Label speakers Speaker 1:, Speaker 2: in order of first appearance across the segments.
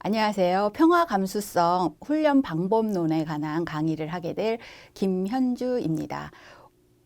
Speaker 1: 안녕하세요. 평화 감수성 훈련 방법론에 관한 강의를 하게 될 김현주입니다.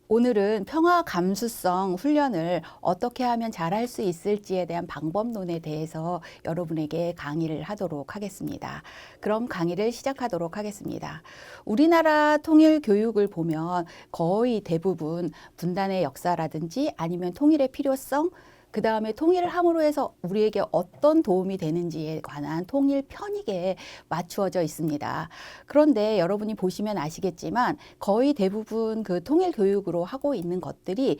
Speaker 1: 오늘은 평화 감수성 훈련을 어떻게 하면 잘할 수 있을지에 대한 방법론에 대해서 여러분에게 강의를 하도록 하겠습니다. 그럼 강의를 시작하도록 하겠습니다. 우리나라 통일 교육을 보면 거의 대부분 분단의 역사라든지 아니면 통일의 필요성, 그 다음에 통일을 함으로 해서 우리에게 어떤 도움이 되는지에 관한 통일 편익에 맞추어져 있습니다. 그런데 여러분이 보시면 아시겠지만 거의 대부분 그 통일 교육으로 하고 있는 것들이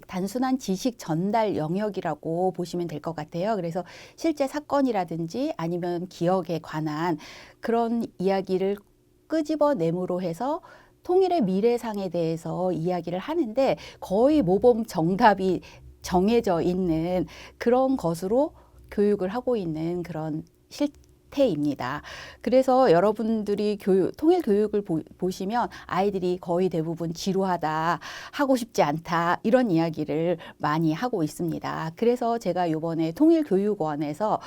Speaker 1: 단순한 지식 전달 영역이라고 보시면 될 것 같아요. 그래서 실제 사건이라든지 아니면 기억에 관한 그런 이야기를 끄집어내므로 해서 통일의 미래상에 대해서 이야기를 하는데 거의 모범 정답이 정해져 있는 그런 것으로 교육을 하고 있는 그런 실태입니다. 그래서 여러분들이 통일 교육을 보시면 아이들이 거의 대부분 지루하다, 하고 싶지 않다, 이런 이야기를 많이 하고 있습니다. 그래서 제가 이번에 통일교육원에서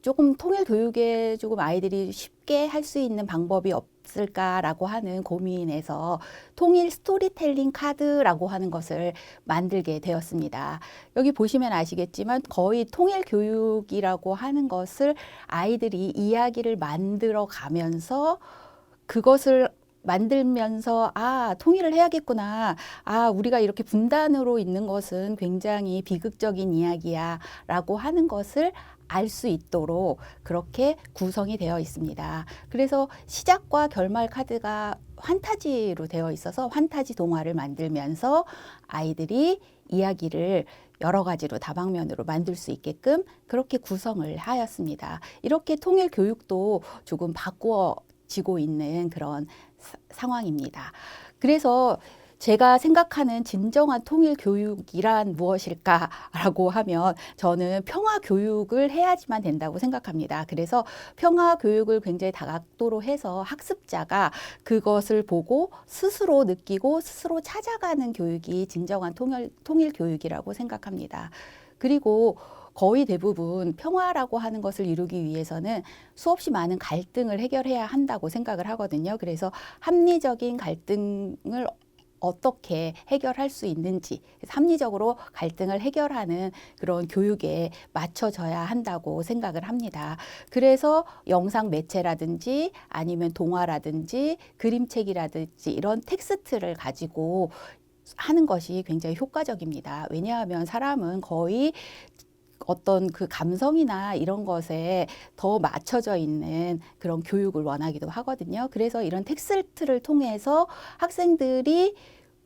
Speaker 1: 조금 통일 교육에 조금 아이들이 쉽게 할 수 있는 방법이 없을까라고 하는 고민에서 통일 스토리텔링 카드라고 하는 것을 만들게 되었습니다. 여기 보시면 아시겠지만 거의 통일 교육이라고 하는 것을 아이들이 이야기를 만들어 가면서 그것을 만들면서 통일을 해야겠구나. 우리가 이렇게 분단으로 있는 것은 굉장히 비극적인 이야기야 라고 하는 것을 알 수 있도록 그렇게 구성이 되어 있습니다. 그래서 시작과 결말 카드가 환타지로 되어 있어서 환타지 동화를 만들면서 아이들이 이야기를 여러 가지로 다방면으로 만들 수 있게끔 그렇게 구성을 하였습니다. 이렇게 통일 교육도 조금 바꾸어지고 있는 그런 상황입니다. 그래서 제가 생각하는 진정한 통일 교육이란 무엇일까라고 하면 저는 평화 교육을 해야지만 된다고 생각합니다. 그래서 평화 교육을 굉장히 다각도로 해서 학습자가 그것을 보고 스스로 느끼고 스스로 찾아가는 교육이 진정한 통일 교육이라고 생각합니다. 그리고 거의 대부분 평화라고 하는 것을 이루기 위해서는 수없이 많은 갈등을 해결해야 한다고 생각을 하거든요. 그래서 합리적인 갈등을 어떻게 해결할 수 있는지, 합리적으로 갈등을 해결하는 그런 교육에 맞춰져야 한다고 생각을 합니다. 그래서 영상 매체라든지 아니면 동화라든지 그림책이라든지 이런 텍스트를 가지고 하는 것이 굉장히 효과적입니다. 왜냐하면 사람은 거의 어떤 그 감성이나 이런 것에 더 맞춰져 있는 그런 교육을 원하기도 하거든요. 그래서 이런 텍스트를 통해서 학생들이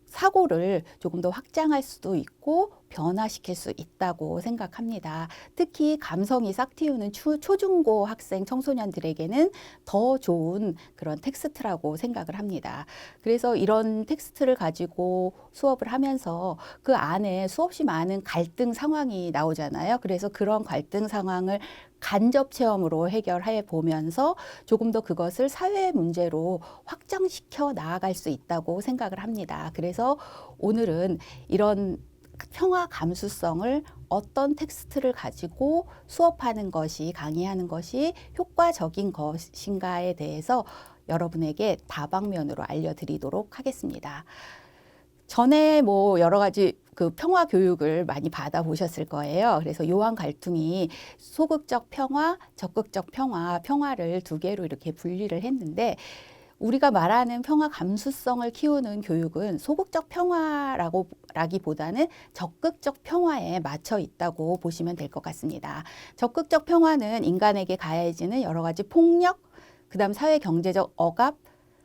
Speaker 1: 사고를 조금 더 확장할 수도 있고 변화시킬 수 있다고 생각합니다. 특히 감성이 싹 틔우는 초중고 학생 청소년들에게는 더 좋은 그런 텍스트라고 생각을 합니다. 그래서 이런 텍스트를 가지고 수업을 하면서 그 안에 수없이 많은 갈등 상황이 나오잖아요. 그래서 그런 갈등 상황을 간접 체험으로 해결해 보면서 조금 더 그것을 사회 문제로 확장시켜 나아갈 수 있다고 생각을 합니다. 그래서 오늘은 이런 평화 감수성을 어떤 텍스트를 가지고 수업하는 것이, 강의하는 것이 효과적인 것인가에 대해서 여러분에게 다방면으로 알려드리도록 하겠습니다. 전에 여러 가지 그 평화 교육을 많이 받아보셨을 거예요. 그래서 요한 갈등이 소극적 평화, 적극적 평화를 두 개로 이렇게 분리를 했는데 우리가 말하는 평화 감수성을 키우는 교육은 소극적 평화라기보다는 적극적 평화에 맞춰 있다고 보시면 될 것 같습니다. 적극적 평화는 인간에게 가해지는 여러 가지 폭력, 그다음 사회 경제적 억압,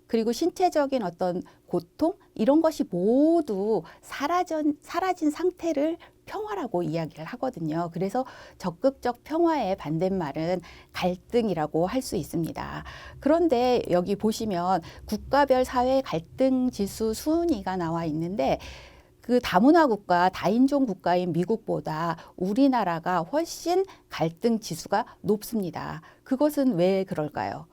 Speaker 1: 그리고 신체적인 어떤 고통, 이런 것이 모두 사라진 상태를 평화라고 이야기를 하거든요. 그래서 적극적 평화의 반대말은 갈등이라고 할 수 있습니다. 그런데 여기 보시면 국가별 사회 갈등 지수 순위가 나와 있는데 그 다문화 국가, 다인종 국가인 미국보다 우리나라가 훨씬 갈등 지수가 높습니다. 그것은 왜 그럴까요?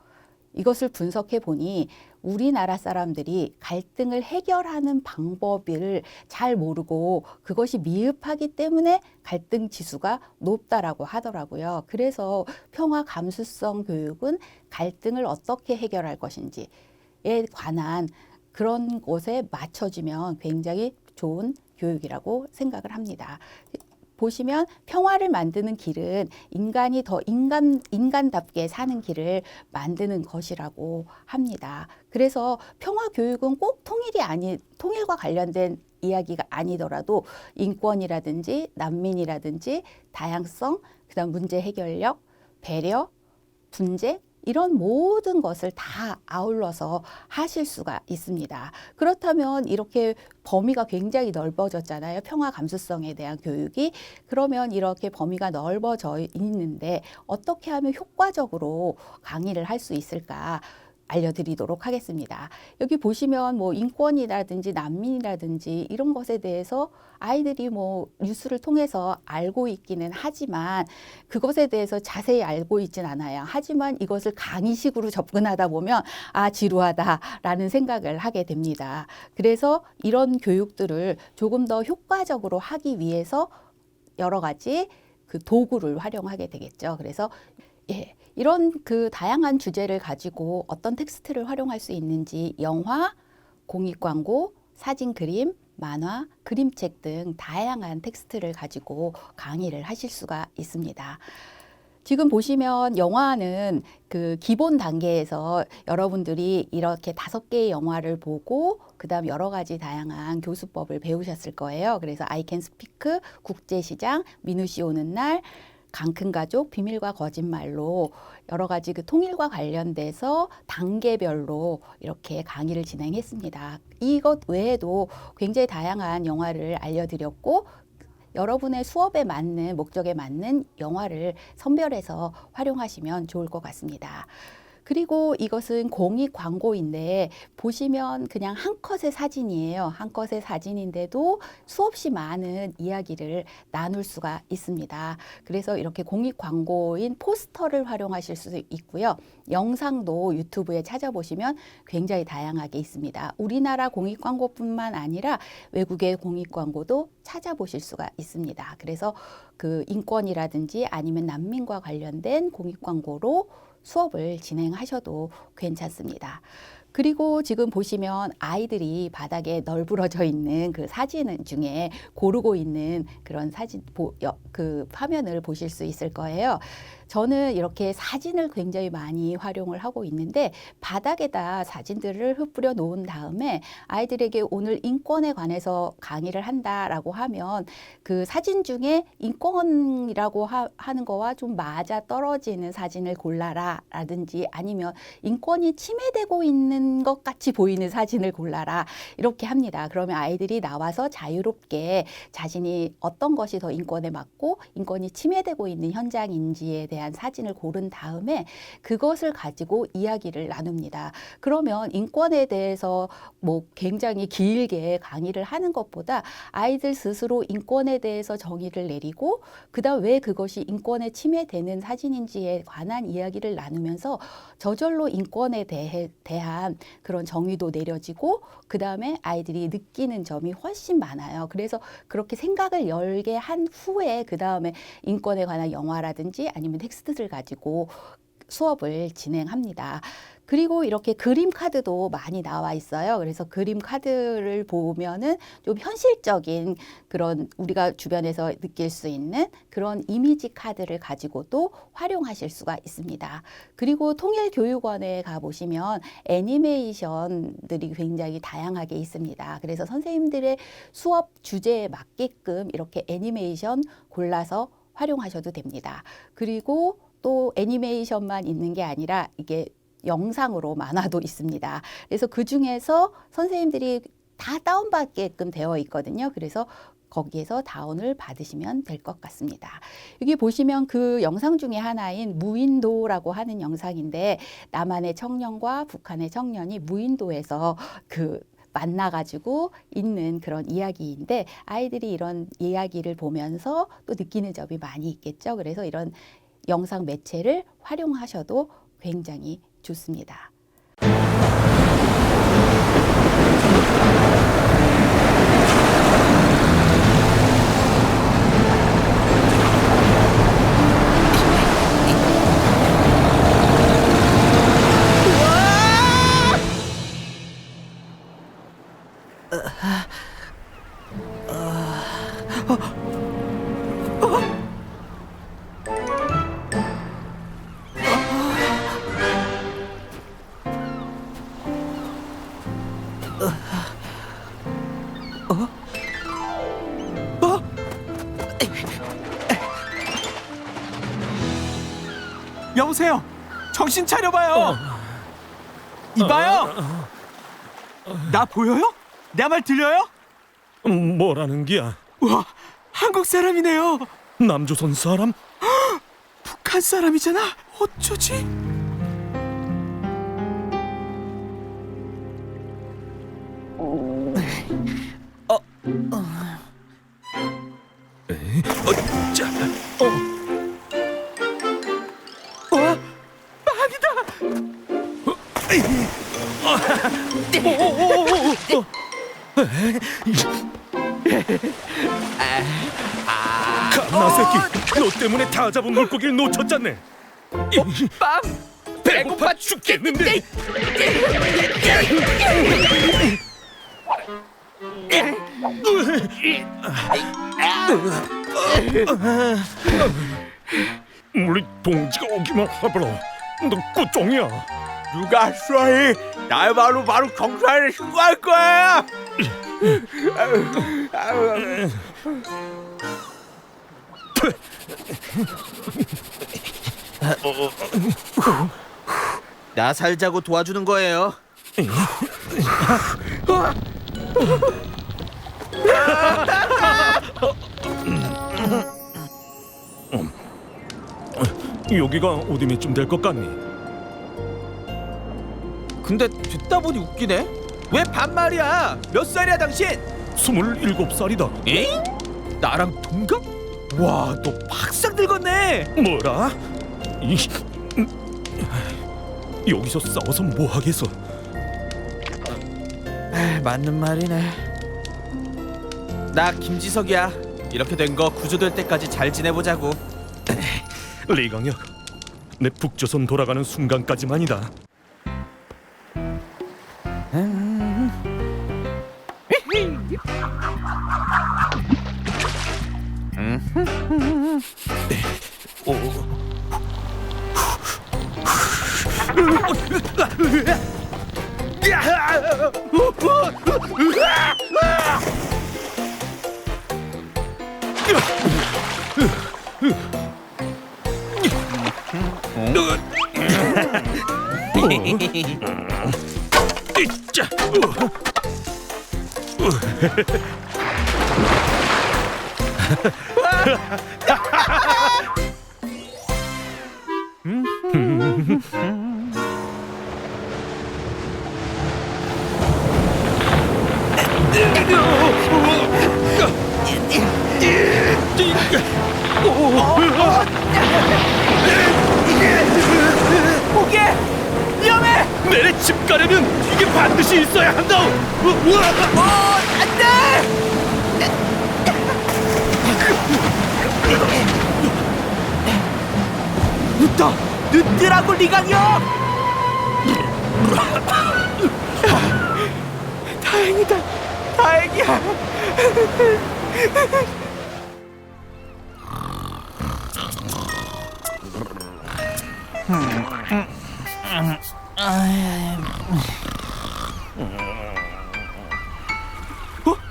Speaker 1: 이것을 분석해 보니 우리나라 사람들이 갈등을 해결하는 방법을 잘 모르고 그것이 미흡하기 때문에 갈등 지수가 높다라고 하더라고요. 그래서 평화 감수성 교육은 갈등을 어떻게 해결할 것인지에 관한 그런 곳에 맞춰주면 굉장히 좋은 교육이라고 생각을 합니다. 보시면 평화를 만드는 길은 인간이 더 인간답게 사는 길을 만드는 것이라고 합니다. 그래서 평화 교육은 꼭 통일과 관련된 이야기가 아니더라도 인권이라든지 난민이라든지 다양성, 그다음 문제 해결력, 배려, 분쟁 이런 모든 것을 다 아울러서 하실 수가 있습니다. 그렇다면 이렇게 범위가 굉장히 넓어졌잖아요. 평화 감수성에 대한 교육이. 그러면 이렇게 범위가 넓어져 있는데 어떻게 하면 효과적으로 강의를 할 수 있을까? 알려드리도록 하겠습니다. 여기 보시면 뭐 인권이라든지 난민이라든지 이런 것에 대해서 아이들이 뭐 뉴스를 통해서 알고 있기는 하지만 그것에 대해서 자세히 알고 있진 않아요. 하지만 이것을 강의식으로 접근하다 보면 아, 지루하다라는 생각을 하게 됩니다. 그래서 이런 교육들을 조금 더 효과적으로 하기 위해서 여러 가지 그 도구를 활용하게 되겠죠. 그래서 이런 그 다양한 주제를 가지고 어떤 텍스트를 활용할 수 있는지 영화, 공익광고, 사진 그림, 만화, 그림책 등 다양한 텍스트를 가지고 강의를 하실 수가 있습니다. 지금 보시면 영화는 그 기본 단계에서 여러분들이 이렇게 5개의 영화를 보고 그다음 여러 가지 다양한 교수법을 배우셨을 거예요. 그래서 I Can Speak, 국제시장, 민우 씨 오는 날, 강큰 가족, 비밀과 거짓말로 여러 가지 그 통일과 관련돼서 단계별로 이렇게 강의를 진행했습니다. 이것 외에도 굉장히 다양한 영화를 알려드렸고 여러분의 수업에 맞는 목적에 맞는 영화를 선별해서 활용하시면 좋을 것 같습니다. 그리고 이것은 공익 광고인데 보시면 그냥 한 컷의 사진이에요. 한 컷의 사진인데도 수없이 많은 이야기를 나눌 수가 있습니다. 그래서 이렇게 공익 광고인 포스터를 활용하실 수 있고요. 영상도 유튜브에 찾아보시면 굉장히 다양하게 있습니다. 우리나라 공익 광고뿐만 아니라 외국의 공익 광고도 찾아보실 수가 있습니다. 그래서 그 인권이라든지 아니면 난민과 관련된 공익 광고로 수업을 진행하셔도 괜찮습니다. 그리고 지금 보시면 아이들이 바닥에 널브러져 있는 그 사진 중에 고르고 있는 그런 그 화면을 보실 수 있을 거예요. 저는 이렇게 사진을 굉장히 많이 활용을 하고 있는데 바닥에다 사진들을 흩뿌려 놓은 다음에 아이들에게 오늘 인권에 관해서 강의를 한다라고 하면 그 사진 중에 인권이라고 하는 거와 좀 맞아 떨어지는 사진을 골라라 라든지 아니면 인권이 침해되고 있는 것 같이 보이는 사진을 골라라 이렇게 합니다. 그러면 아이들이 나와서 자유롭게 자신이 어떤 것이 더 인권에 맞고 인권이 침해되고 있는 현장인지에 대한 사진을 고른 다음에 그것을 가지고 이야기를 나눕니다. 그러면 인권에 대해서 뭐 굉장히 길게 강의를 하는 것보다 아이들 스스로 인권에 대해서 정의를 내리고 그다음 왜 그것이 인권에 침해되는 사진인지에 관한 이야기를 나누면서 저절로 인권에 대한 그런 정의도 내려지고 그다음에 아이들이 느끼는 점이 훨씬 많아요. 그래서 그렇게 생각을 열게 한 후에 그다음에 인권에 관한 영화라든지 아니면 텍스트를 가지고 수업을 진행합니다. 그리고 이렇게 그림 카드도 많이 나와 있어요. 그래서 그림 카드를 보면은 좀 현실적인 그런 우리가 주변에서 느낄 수 있는 그런 이미지 카드를 가지고도 활용하실 수가 있습니다. 그리고 통일교육원에 가보시면 애니메이션들이 굉장히 다양하게 있습니다. 그래서 선생님들의 수업 주제에 맞게끔 이렇게 애니메이션 골라서 활용하셔도 됩니다. 그리고 또 애니메이션만 있는 게 아니라 이게 영상으로 만화도 있습니다. 그래서 그 중에서 선생님들이 다 다운받게끔 되어 있거든요. 그래서 거기에서 다운을 받으시면 될 것 같습니다. 여기 보시면 그 영상 중에 하나인 무인도라고 하는 영상인데 남한의 청년과 북한의 청년이 무인도에서 만나가지고 있는 그런 이야기인데 아이들이 이런 이야기를 보면서 또 느끼는 점이 많이 있겠죠. 그래서 이런 영상 매체를 활용하셔도 굉장히 좋습니다.
Speaker 2: 여보세요. 정신 차려봐요. 이봐요. 나 보여요? 내 말 들려요?
Speaker 3: 뭐라는 기야?
Speaker 2: 와, 한국 사람이네요.
Speaker 3: 남조선 사람?
Speaker 2: 북한 사람이잖아. 어쩌지?
Speaker 3: 자,
Speaker 2: 와, 빵이다.
Speaker 3: 갓나 새끼, 너 때문에 다 잡은 물고기를 놓쳤잖네.
Speaker 2: 빵.
Speaker 3: 배고파 죽겠는데. 우리 동지가 오기만 하더라. 너 꾸종이야.
Speaker 4: 누가 쏘이? 나야말로 바로 경찰에 신고할 거야. 나 살자고 도와주는 거예요.
Speaker 3: 여기가 어디쯤 될 것 같니?
Speaker 4: 근데 듣다 보니 웃기네. 왜 반말이야? 몇 살이야 당신?
Speaker 3: 27살이다.
Speaker 4: 에잉? 나랑 동갑? 와, 너 박살 늙었네.
Speaker 3: 뭐라? 여기서 싸워서 뭐 하겠어?
Speaker 4: 맞는 말이네. 나 김지석이야. 이렇게 된 거 구조될 때까지 잘 지내보자고.
Speaker 3: 리강혁, 내 북조선 돌아가는 순간까지만이다.
Speaker 4: 포기해! 위험해!
Speaker 3: 내래 집 가려면 이게 반드시 있어야 한다.
Speaker 4: 안돼! 늦다! 늦더라고 리강혁! 다행이다! 다행이야!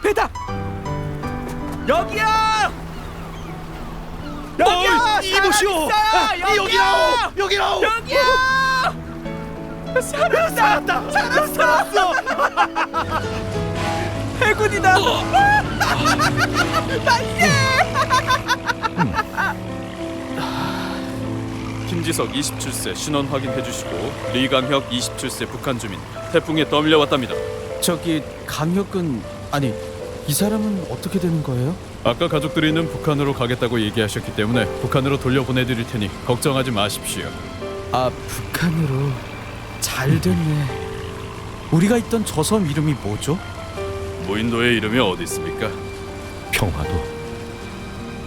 Speaker 4: 배다! 여기야! 여기야!
Speaker 3: 이보시오!
Speaker 4: 여기야!
Speaker 3: 여기라오!
Speaker 4: 여기야! 살았다! 살았어! 해군이다!
Speaker 5: 김지석 27세 신원 확인해 주시고 리강혁 27세 북한 주민 태풍에 떠밀려왔답니다.
Speaker 4: 저기 강혁은 아니 이 사람은 어떻게 되는 거예요?
Speaker 5: 아까 가족들이는 북한으로 가겠다고 얘기하셨기 때문에 북한으로 돌려보내드릴 테니 걱정하지 마십시오.
Speaker 4: 아 북한으로 잘 됐네. 우리가 있던 저 섬 이름이 뭐죠?
Speaker 5: 무인도의 이름이 어디 있습니까?
Speaker 3: 평화도.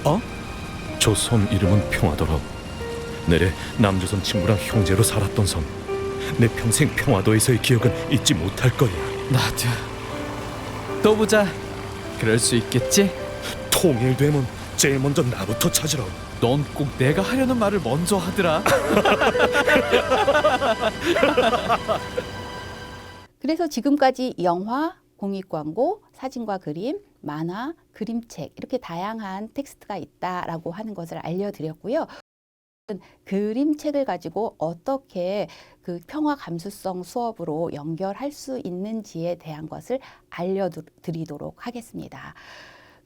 Speaker 4: 어?
Speaker 3: 저 섬 이름은 평화도라고. 내래 남조선 친구랑 형제로 살았던 섬. 내 평생 평화도에서의 기억은 잊지 못할 거야.
Speaker 4: 나도. 또 보자. 그럴 수 있겠지?
Speaker 3: 통일되면 제일 먼저 나부터 찾으라.
Speaker 4: 넌 꼭 내가 하려는 말을 먼저 하더라.
Speaker 1: 그래서 지금까지 영화, 공익광고, 사진과 그림, 만화, 그림책 이렇게 다양한 텍스트가 있다라고 하는 것을 알려드렸고요. 그림책을 가지고 어떻게 그 평화 감수성 수업으로 연결할 수 있는지에 대한 것을 알려드리도록 하겠습니다.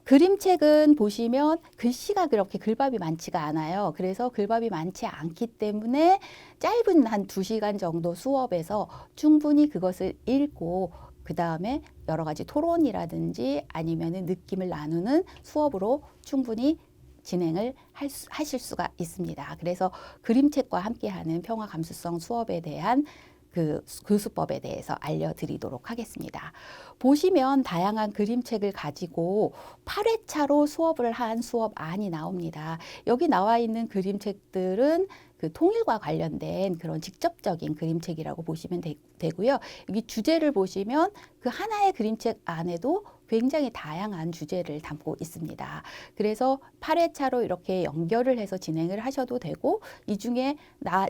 Speaker 1: 그림책은 보시면 글씨가 그렇게 글밥이 많지가 않아요. 그래서 글밥이 많지 않기 때문에 짧은 한 2시간 정도 수업에서 충분히 그것을 읽고 그 다음에 여러 가지 토론이라든지 아니면은 느낌을 나누는 수업으로 충분히 진행을 하실 수가 있습니다. 그래서 그림책과 함께하는 평화 감수성 수업에 대한 그 교수법에 대해서 알려드리도록 하겠습니다. 보시면 다양한 그림책을 가지고 8회차로 수업을 한 수업안이 나옵니다. 여기 나와 있는 그림책들은 그 통일과 관련된 그런 직접적인 그림책이라고 보시면 되고요. 여기 주제를 보시면 그 하나의 그림책 안에도 굉장히 다양한 주제를 담고 있습니다. 그래서 8회차로 이렇게 연결을 해서 진행을 하셔도 되고 이 중에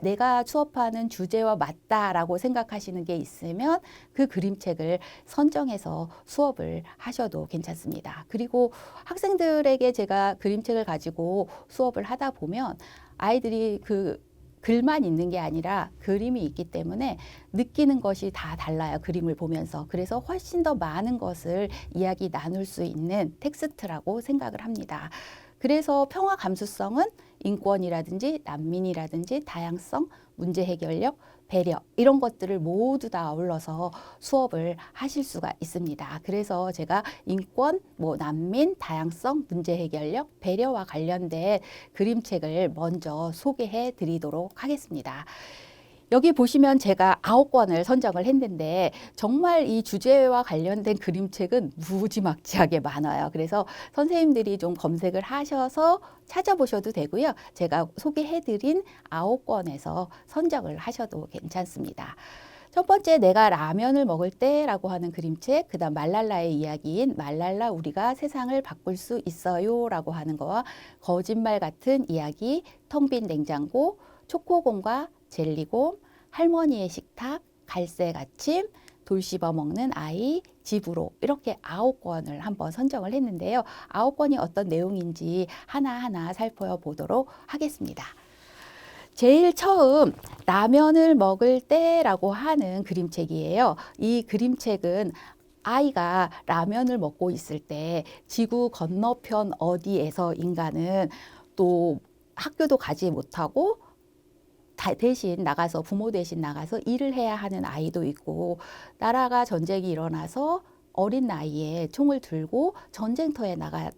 Speaker 1: 내가 수업하는 주제와 맞다라고 생각하시는 게 있으면 그 그림책을 선정해서 수업을 하셔도 괜찮습니다. 그리고 학생들에게 제가 그림책을 가지고 수업을 하다 보면 아이들이 그 글만 있는 게 아니라 그림이 있기 때문에 느끼는 것이 다 달라요. 그림을 보면서. 그래서 훨씬 더 많은 것을 이야기 나눌 수 있는 텍스트라고 생각을 합니다. 그래서 평화 감수성은 인권이라든지 난민이라든지 다양성, 문제 해결력, 배려 이런 것들을 모두 다 아울러서 수업을 하실 수가 있습니다. 그래서 제가 인권, 난민, 다양성, 문제 해결력, 배려와 관련된 그림책을 먼저 소개해 드리도록 하겠습니다. 여기 보시면 제가 9권을 선정을 했는데 정말 이 주제와 관련된 그림책은 무지막지하게 많아요. 그래서 선생님들이 좀 검색을 하셔서 찾아보셔도 되고요. 제가 소개해드린 9권에서 선정을 하셔도 괜찮습니다. 첫 번째 내가 라면을 먹을 때라고 하는 그림책, 그 다음 말랄라의 이야기인 말랄라 우리가 세상을 바꿀 수 있어요 라고 하는 거와 거짓말 같은 이야기, 텅 빈 냉장고, 초코곰과 젤리곰, 할머니의 식탁, 갈색 아침, 돌 씹어 먹는 아이, 집으로 이렇게 9권을 한번 선정을 했는데요. 9권이 어떤 내용인지 하나하나 살펴보도록 하겠습니다. 제일 처음 라면을 먹을 때라고 하는 그림책이에요. 이 그림책은 아이가 라면을 먹고 있을 때 지구 건너편 어디에서 인간은 또 학교도 가지 못하고 대신 나가서 부모 대신 나가서 일을 해야 하는 아이도 있고 나라가 전쟁이 일어나서 어린 나이에 총을 들고 전쟁터에 나가야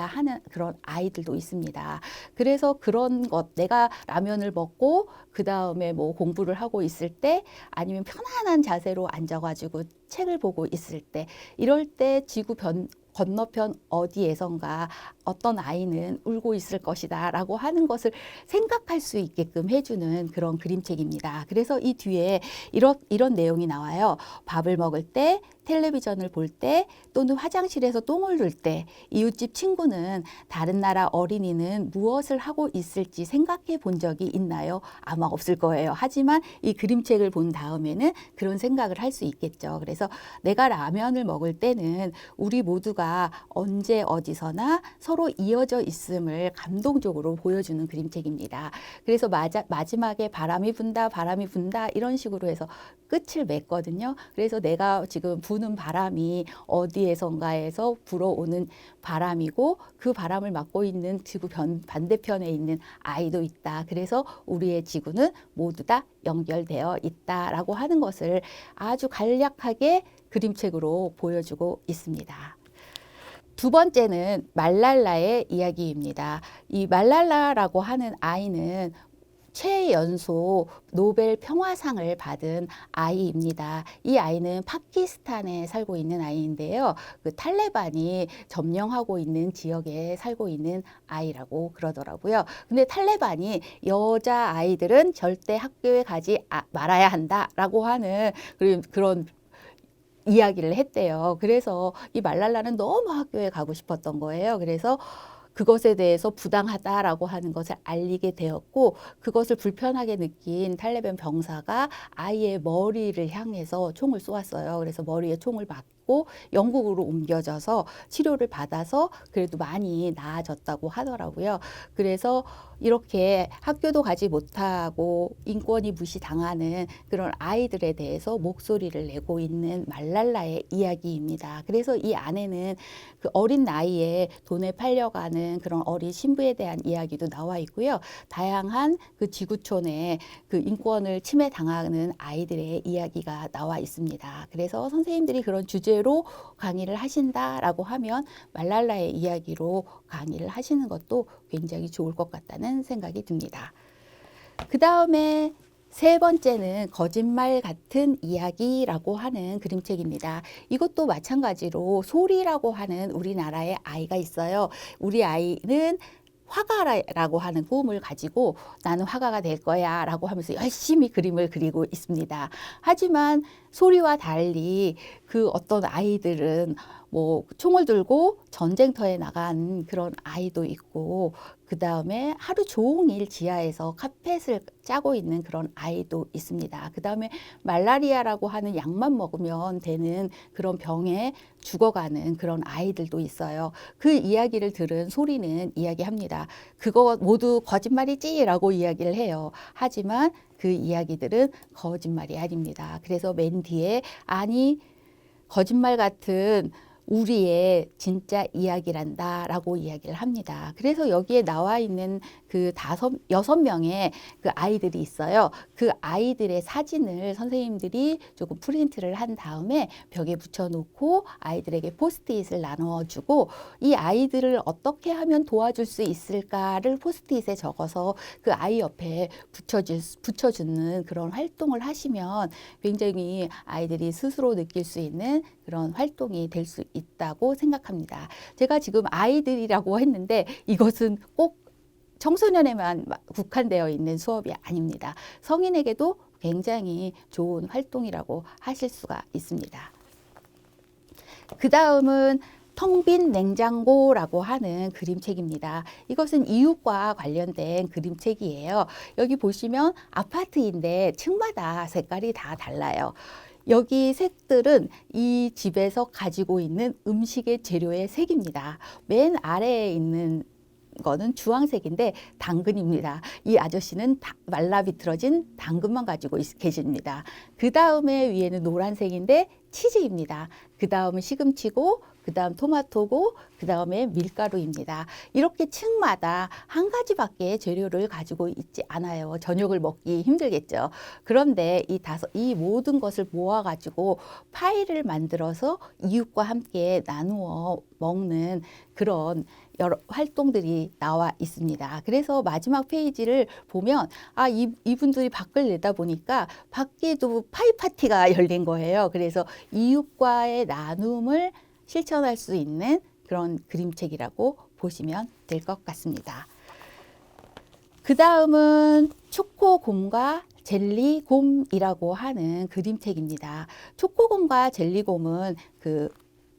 Speaker 1: 하는 그런 아이들도 있습니다. 그래서 그런 것 내가 라면을 먹고 그 다음에 공부를 하고 있을 때 아니면 편안한 자세로 앉아가지고 책을 보고 있을 때 이럴 때 지구 건너편 어디에선가 어떤 아이는 울고 있을 것이다 라고 하는 것을 생각할 수 있게끔 해주는 그런 그림책입니다. 그래서 이 뒤에 이런 내용이 나와요. 밥을 먹을 때, 텔레비전을 볼 때, 또는 화장실에서 똥을 눌 때 이웃집 친구는 다른 나라 어린이는 무엇을 하고 있을지 생각해 본 적이 있나요? 아마 없을 거예요. 하지만 이 그림책을 본 다음에는 그런 생각을 할 수 있겠죠. 그래서 내가 라면을 먹을 때는 우리 모두가 언제 어디서나 서로 이어져 있음을 감동적으로 보여주는 그림책입니다. 그래서 마지막에 바람이 분다 이런 식으로 해서 끝을 맺거든요. 그래서 내가 지금 부는 바람이 어디에선가에서 불어오는 바람이고 그 바람을 맞고 있는 지구 반대편에 있는 아이도 있다. 그래서 우리의 지구는 모두 다 연결되어 있다라고 하는 것을 아주 간략하게 그림책으로 보여주고 있습니다. 두 번째는 말랄라의 이야기입니다. 이 말랄라라고 하는 아이는 최연소 노벨 평화상을 받은 아이입니다. 이 아이는 파키스탄에 살고 있는 아이인데요. 그 탈레반이 점령하고 있는 지역에 살고 있는 아이라고 그러더라고요. 근데 탈레반이 여자 아이들은 절대 학교에 가지 말아야 한다라고 하는 그런 이야기를 했대요. 그래서 이 말랄라는 너무 학교에 가고 싶었던 거예요. 그래서 그것에 대해서 부당하다라고 하는 것을 알리게 되었고, 그것을 불편하게 느낀 탈레반 병사가 아이의 머리를 향해서 총을 쏘았어요. 그래서 머리에 총을 맞고 영국으로 옮겨져서 치료를 받아서 그래도 많이 나아졌다고 하더라고요. 그래서 이렇게 학교도 가지 못하고 인권이 무시당하는 그런 아이들에 대해서 목소리를 내고 있는 말랄라의 이야기입니다. 그래서 이 안에는 그 어린 나이에 돈에 팔려가는 그런 어린 신부에 대한 이야기도 나와 있고요. 다양한 그 지구촌에 그 인권을 침해당하는 아이들의 이야기가 나와 있습니다. 그래서 선생님들이 그런 주제로 강의를 하신다라고 하면 말랄라의 이야기로 강의를 하시는 것도 굉장히 좋을 것 같다는 생각이 듭니다. 그 다음에 세 번째는 거짓말 같은 이야기라고 하는 그림책입니다. 이것도 마찬가지로 소리라고 하는 우리나라의 아이가 있어요. 우리 아이는 화가라고 하는 꿈을 가지고 나는 화가가 될 거야 라고 하면서 열심히 그림을 그리고 있습니다. 하지만 소리와 달리 그 어떤 아이들은 뭐 총을 들고 전쟁터에 나간 그런 아이도 있고, 그 다음에 하루 종일 지하에서 카펫을 짜고 있는 그런 아이도 있습니다. 그 다음에 말라리아라고 하는 약만 먹으면 되는 그런 병에 죽어가는 그런 아이들도 있어요. 그 이야기를 들은 소리는 이야기합니다. 그거 모두 거짓말이지라고 이야기를 해요. 하지만 그 이야기들은 거짓말이 아닙니다. 그래서 맨 뒤에 아니 거짓말 같은 우리의 진짜 이야기란다라고 이야기를 합니다. 그래서 여기에 나와 있는 그 6명의 그 아이들이 있어요. 그 아이들의 사진을 선생님들이 조금 프린트를 한 다음에 벽에 붙여놓고 아이들에게 포스트잇을 나눠주고, 이 아이들을 어떻게 하면 도와줄 수 있을까를 포스트잇에 적어서 그 아이 옆에 붙여주는 그런 활동을 하시면 굉장히 아이들이 스스로 느낄 수 있는 그런 활동이 될 수 있다고 생각합니다. 제가 지금 아이들이라고 했는데 이것은 꼭 청소년에만 국한되어 있는 수업이 아닙니다. 성인에게도 굉장히 좋은 활동이라고 하실 수가 있습니다. 그 다음은 텅 빈 냉장고라고 하는 그림책입니다. 이것은 이웃과 관련된 그림책이에요. 여기 보시면 아파트인데 층마다 색깔이 다 달라요. 여기 색들은 이 집에서 가지고 있는 음식의 재료의 색입니다. 맨 아래에 있는 거는 주황색인데 당근입니다. 이 아저씨는 말라 비틀어진 당근만 가지고 계십니다. 그 다음에 위에는 노란색인데 치즈입니다. 그 다음은 시금치고, 그 다음 토마토고, 그 다음에 밀가루입니다. 이렇게 층마다 한 가지밖에 재료를 가지고 있지 않아요. 저녁을 먹기 힘들겠죠. 그런데 이 모든 것을 모아가지고 파이를 만들어서 이웃과 함께 나누어 먹는 그런 여러 활동들이 나와 있습니다. 그래서 마지막 페이지를 보면 이분들이 밖을 내다보니까 밖에도 파이 파티가 열린 거예요. 그래서 이웃과의 나눔을 실천할 수 있는 그런 그림책이라고 보시면 될 것 같습니다. 그 다음은 초코곰과 젤리곰이라고 하는 그림책입니다. 초코곰과 젤리곰은 그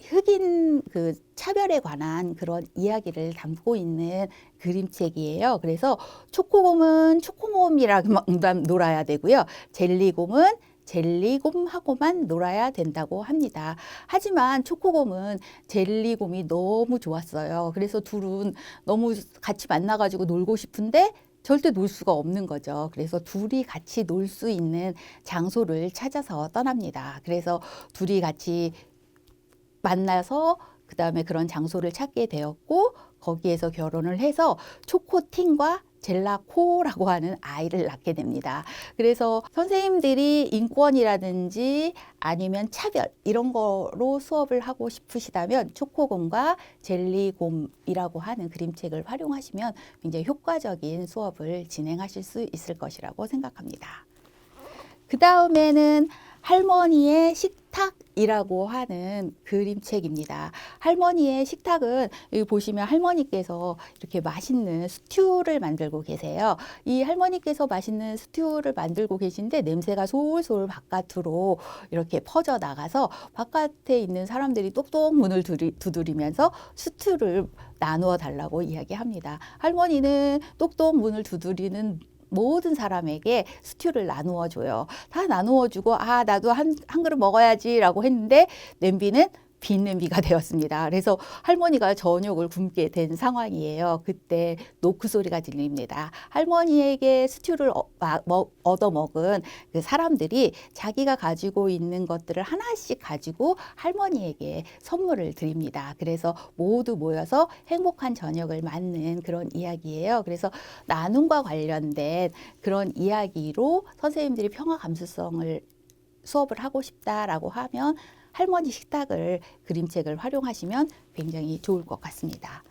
Speaker 1: 흑인 그 차별에 관한 그런 이야기를 담고 있는 그림책이에요. 그래서 초코곰은 초코곰이랑만 놀아야 되고요. 젤리곰은 젤리곰하고만 놀아야 된다고 합니다. 하지만 초코곰은 젤리곰이 너무 좋았어요. 그래서 둘은 너무 같이 만나가지고 놀고 싶은데 절대 놀 수가 없는 거죠. 그래서 둘이 같이 놀 수 있는 장소를 찾아서 떠납니다. 그래서 둘이 같이 만나서 그 다음에 그런 장소를 찾게 되었고, 거기에서 결혼을 해서 초코틴과 젤라코라고 하는 아이를 낳게 됩니다. 그래서 선생님들이 인권이라든지 아니면 차별 이런 거로 수업을 하고 싶으시다면 초코곰과 젤리곰이라고 하는 그림책을 활용하시면 굉장히 효과적인 수업을 진행하실 수 있을 것이라고 생각합니다. 그 다음에는 할머니의 식탁이라고 하는 그림책입니다. 할머니의 식탁은 여기 보시면 할머니께서 이렇게 맛있는 스튜를 만들고 계세요. 이 할머니께서 맛있는 스튜를 만들고 계신데 냄새가 솔솔 바깥으로 이렇게 퍼져 나가서 바깥에 있는 사람들이 똑똑 문을 두드리면서 스튜를 나누어 달라고 이야기합니다. 할머니는 똑똑 문을 두드리는 모든 사람에게 스튜를 나누어 줘요. 다 나누어 주고 아 나도 한 그릇 먹어야지라고 했는데 냄비는 빈 냄비가 되었습니다. 그래서 할머니가 저녁을 굶게 된 상황이에요. 그때 노크 소리가 들립니다. 할머니에게 스튜를 얻어먹은 그 사람들이 자기가 가지고 있는 것들을 하나씩 가지고 할머니에게 선물을 드립니다. 그래서 모두 모여서 행복한 저녁을 맞는 그런 이야기예요. 그래서 나눔과 관련된 그런 이야기로 선생님들이 평화 감수성을 수업을 하고 싶다라고 하면 할머니 식탁을 그림책을 활용하시면 굉장히 좋을 것 같습니다.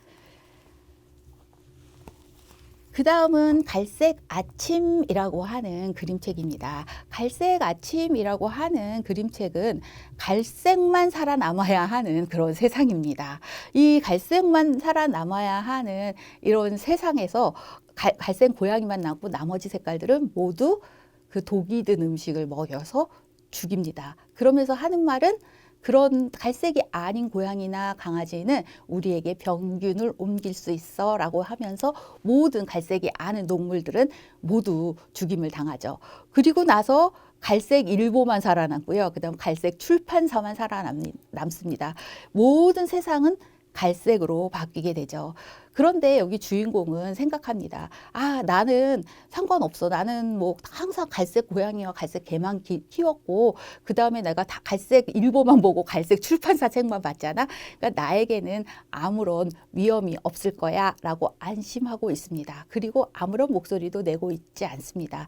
Speaker 1: 그 다음은 갈색 아침이라고 하는 그림책입니다. 갈색 아침이라고 하는 그림책은 갈색만 살아남아야 하는 그런 세상입니다. 이 갈색만 살아남아야 하는 이런 세상에서 갈색 고양이만 남고 나머지 색깔들은 모두 그 독이 든 음식을 먹여서 죽입니다. 그러면서 하는 말은 그런 갈색이 아닌 고양이나 강아지는 우리에게 병균을 옮길 수 있어 라고 하면서 모든 갈색이 아닌 동물들은 모두 죽임을 당하죠. 그리고 나서 갈색 일보만 살아남고요. 그 다음 갈색 출판사만 살아남습니다. 모든 세상은 갈색으로 바뀌게 되죠. 그런데 여기 주인공은 생각합니다. 아, 나는 상관없어. 나는 뭐 항상 갈색 고양이와 갈색 개만 키웠고, 그 다음에 내가 다 갈색 일보만 보고 갈색 출판사 책만 봤잖아. 그러니까 나에게는 아무런 위험이 없을 거야 라고 안심하고 있습니다. 그리고 아무런 목소리도 내고 있지 않습니다.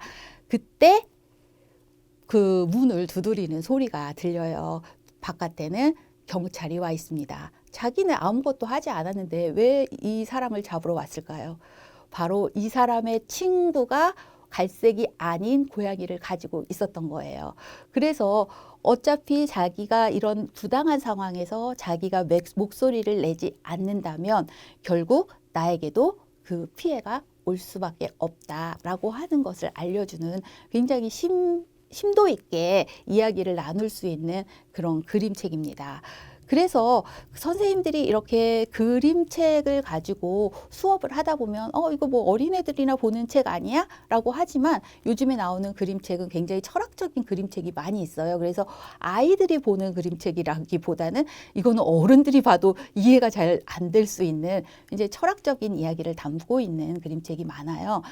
Speaker 1: 그때 그 문을 두드리는 소리가 들려요. 바깥에는 경찰이 와 있습니다. 자기는 아무것도 하지 않았는데 왜 이 사람을 잡으러 왔을까요? 바로 이 사람의 친구가 갈색이 아닌 고양이를 가지고 있었던 거예요. 그래서 어차피 자기가 이런 부당한 상황에서 자기가 목소리를 내지 않는다면 결국 나에게도 그 피해가 올 수밖에 없다라고 하는 것을 알려주는 굉장히 심도 있게 이야기를 나눌 수 있는 그런 그림책입니다. 그래서 선생님들이 이렇게 그림책을 가지고 수업을 하다 보면 이거 뭐 어린애들이나 보는 책 아니야? 라고 하지만 요즘에 나오는 그림책은 굉장히 철학적인 그림책이 많이 있어요. 그래서 아이들이 보는 그림책이라기보다는 이거는 어른들이 봐도 이해가 잘 안 될 수 있는 굉장히 철학적인 이야기를 담고 있는 그림책이 많아요.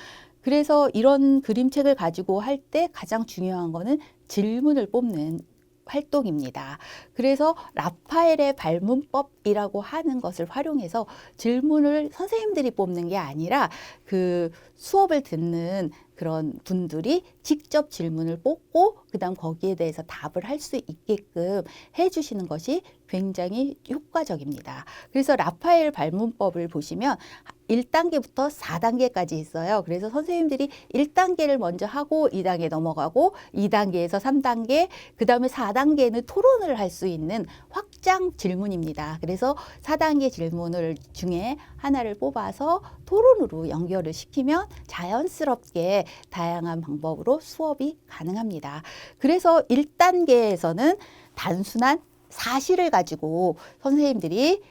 Speaker 1: 그래서 이런 그림책을 가지고 할 때 가장 중요한 거는 질문을 뽑는 활동입니다. 그래서 라파엘의 발문법이라고 하는 것을 활용해서 질문을 선생님들이 뽑는 게 아니라 그 수업을 듣는 그런 분들이 직접 질문을 뽑고 그다음 거기에 대해서 답을 할 수 있게끔 해주시는 것이 굉장히 효과적입니다. 그래서 라파엘 발문법을 보시면 1단계부터 4단계까지 있어요. 그래서 선생님들이 1단계를 먼저 하고 2단계 넘어가고 2단계에서 3단계, 그 다음에 4단계는 토론을 할 수 있는 확장 질문입니다. 그래서 4단계 질문을 중에 하나를 뽑아서 토론으로 연결을 시키면 자연스럽게 다양한 방법으로 수업이 가능합니다. 그래서 1단계에서는 단순한 사실을 가지고 선생님들이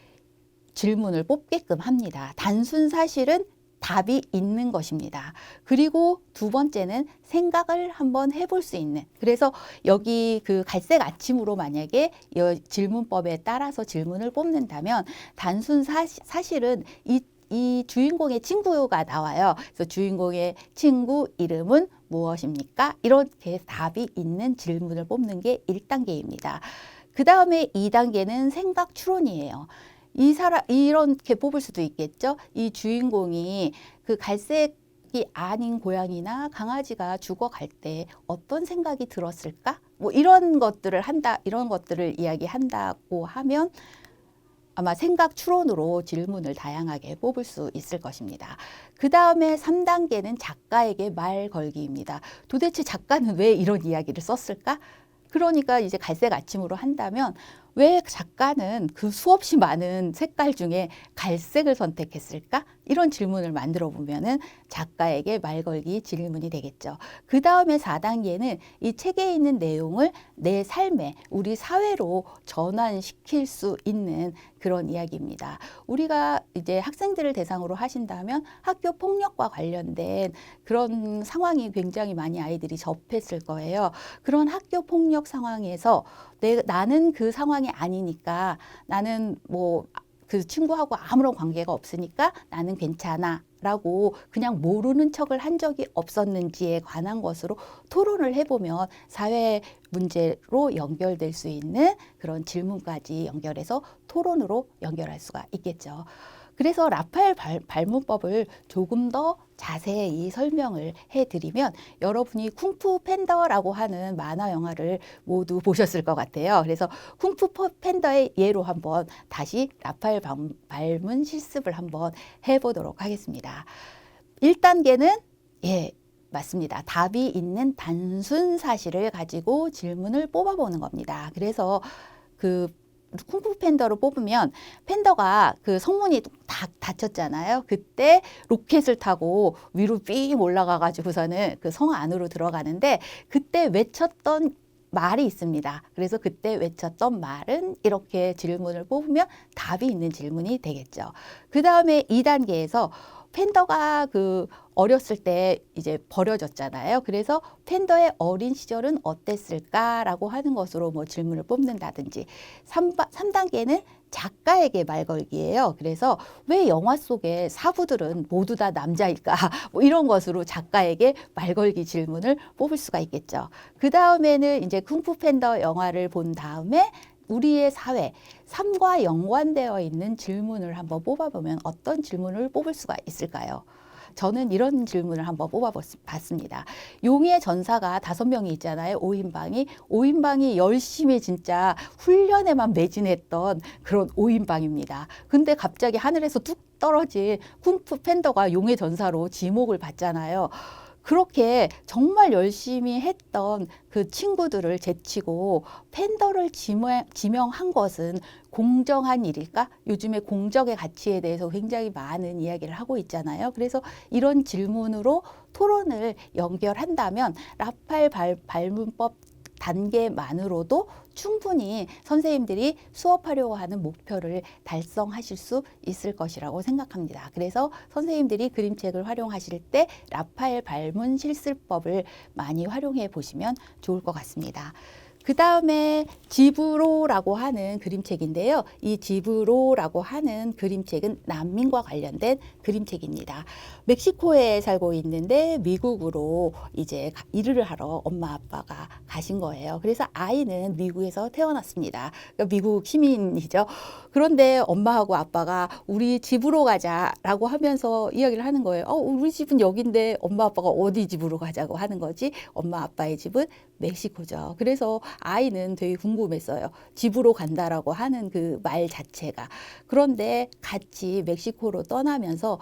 Speaker 1: 질문을 뽑게끔 합니다. 단순 사실은 답이 있는 것입니다. 그리고 두 번째는 생각을 한번 해볼 수 있는. 그래서 여기 그 갈색 아침으로 만약에 질문법에 따라서 질문을 뽑는다면 단순 사실은 이 주인공의 친구가 나와요. 그래서 주인공의 친구 이름은 무엇입니까? 이렇게 답이 있는 질문을 뽑는 게 1단계입니다. 그 다음에 2단계는 생각 추론이에요. 이렇게 뽑을 수도 있겠죠. 이 주인공이 그 갈색 자식이 아닌 고양이나 강아지가 죽어갈 때 어떤 생각이 들었을까? 뭐 이런 것들을 이야기한다고 하면 아마 생각 추론으로 질문을 다양하게 뽑을 수 있을 것입니다. 그 다음에 3단계는 작가에게 말 걸기입니다. 도대체 작가는 왜 이런 이야기를 썼을까? 그러니까 이제 갈색 아침으로 한다면 왜 작가는 그 수없이 많은 색깔 중에 갈색을 선택했을까? 이런 질문을 만들어 보면은 작가에게 말 걸기 질문이 되겠죠. 그 다음에 4단계는 이 책에 있는 내용을 내 삶에, 우리 사회로 전환시킬 수 있는 그런 이야기입니다. 우리가 이제 학생들을 대상으로 하신다면 학교 폭력과 관련된 그런 상황이 굉장히 많이 아이들이 접했을 거예요. 그런 학교 폭력 상황에서 나는 그 상황이 아니니까, 나는 뭐 그 친구하고 아무런 관계가 없으니까 나는 괜찮아 라고 그냥 모르는 척을 한 적이 없었는지에 관한 것으로 토론을 해보면 사회 문제로 연결될 수 있는 그런 질문까지 연결해서 토론으로 연결할 수가 있겠죠. 그래서 라파엘 발문법을 조금 더 자세히 설명을 해드리면, 여러분이 쿵푸 팬더라고 하는 만화 영화를 모두 보셨을 것 같아요. 그래서 쿵푸 팬더의 예로 한번 다시 라파엘 발문 실습을 한번 해보도록 하겠습니다. 1단계는 맞습니다. 답이 있는 단순 사실을 가지고 질문을 뽑아보는 겁니다. 그래서 그 쿵푸 팬더로 뽑으면 팬더가 그 성문이 다 닫혔잖아요. 그때 로켓을 타고 위로 삥 올라가가지고서는 그 성 안으로 들어가는데, 그때 외쳤던 말이 있습니다. 그래서 그때 외쳤던 말은, 이렇게 질문을 뽑으면 답이 있는 질문이 되겠죠. 그 다음에 2단계에서 팬더가 그 어렸을 때 이제 버려졌잖아요. 그래서 팬더의 어린 시절은 어땠을까라고 하는 것으로 뭐 질문을 뽑는다든지, 3단계는 작가에게 말 걸기예요. 그래서 왜 영화 속의 사부들은 모두 다 남자일까? 뭐 이런 것으로 작가에게 말 걸기 질문을 뽑을 수가 있겠죠. 그 다음에는 이제 쿵푸 팬더 영화를 본 다음에 우리의 사회, 삶과 연관되어 있는 질문을 한번 뽑아보면 어떤 질문을 뽑을 수가 있을까요? 저는 이런 질문을 한번 뽑아봤습니다. 용의 전사가 5명이 있잖아요. 5인방이 열심히 진짜 훈련에만 매진했던 그런 5인방입니다. 근데 갑자기 하늘에서 뚝 떨어진 쿵푸 팬더가 용의 전사로 지목을 받잖아요. 그렇게 정말 열심히 했던 그 친구들을 제치고 팬더를 지명한 것은 공정한 일일까? 요즘에 공정의 가치에 대해서 굉장히 많은 이야기를 하고 있잖아요. 그래서 이런 질문으로 토론을 연결한다면 라파엘 발문법 단계만으로도 충분히 선생님들이 수업하려고 하는 목표를 달성하실 수 있을 것이라고 생각합니다. 그래서 선생님들이 그림책을 활용하실 때 라파엘 발문 실습법을 많이 활용해 보시면 좋을 것 같습니다. 그 다음에 지브로라고 하는 그림책인데요. 이 지브로라고 하는 그림책은 난민과 관련된 그림책입니다. 멕시코에 살고 있는데 미국으로 이제 일을 하러 엄마 아빠가 가신 거예요. 그래서 아이는 미국에서 태어났습니다. 그러니까 미국 시민이죠. 그런데 엄마하고 아빠가 우리 집으로 가자라고 하면서 이야기를 하는 거예요. 우리 집은 여긴데 엄마 아빠가 어디 집으로 가자고 하는 거지? 엄마 아빠의 집은 멕시코죠. 그래서 아이는 되게 궁금했어요. 집으로 간다라고 하는 그 말 자체가. 그런데 같이 멕시코로 떠나면서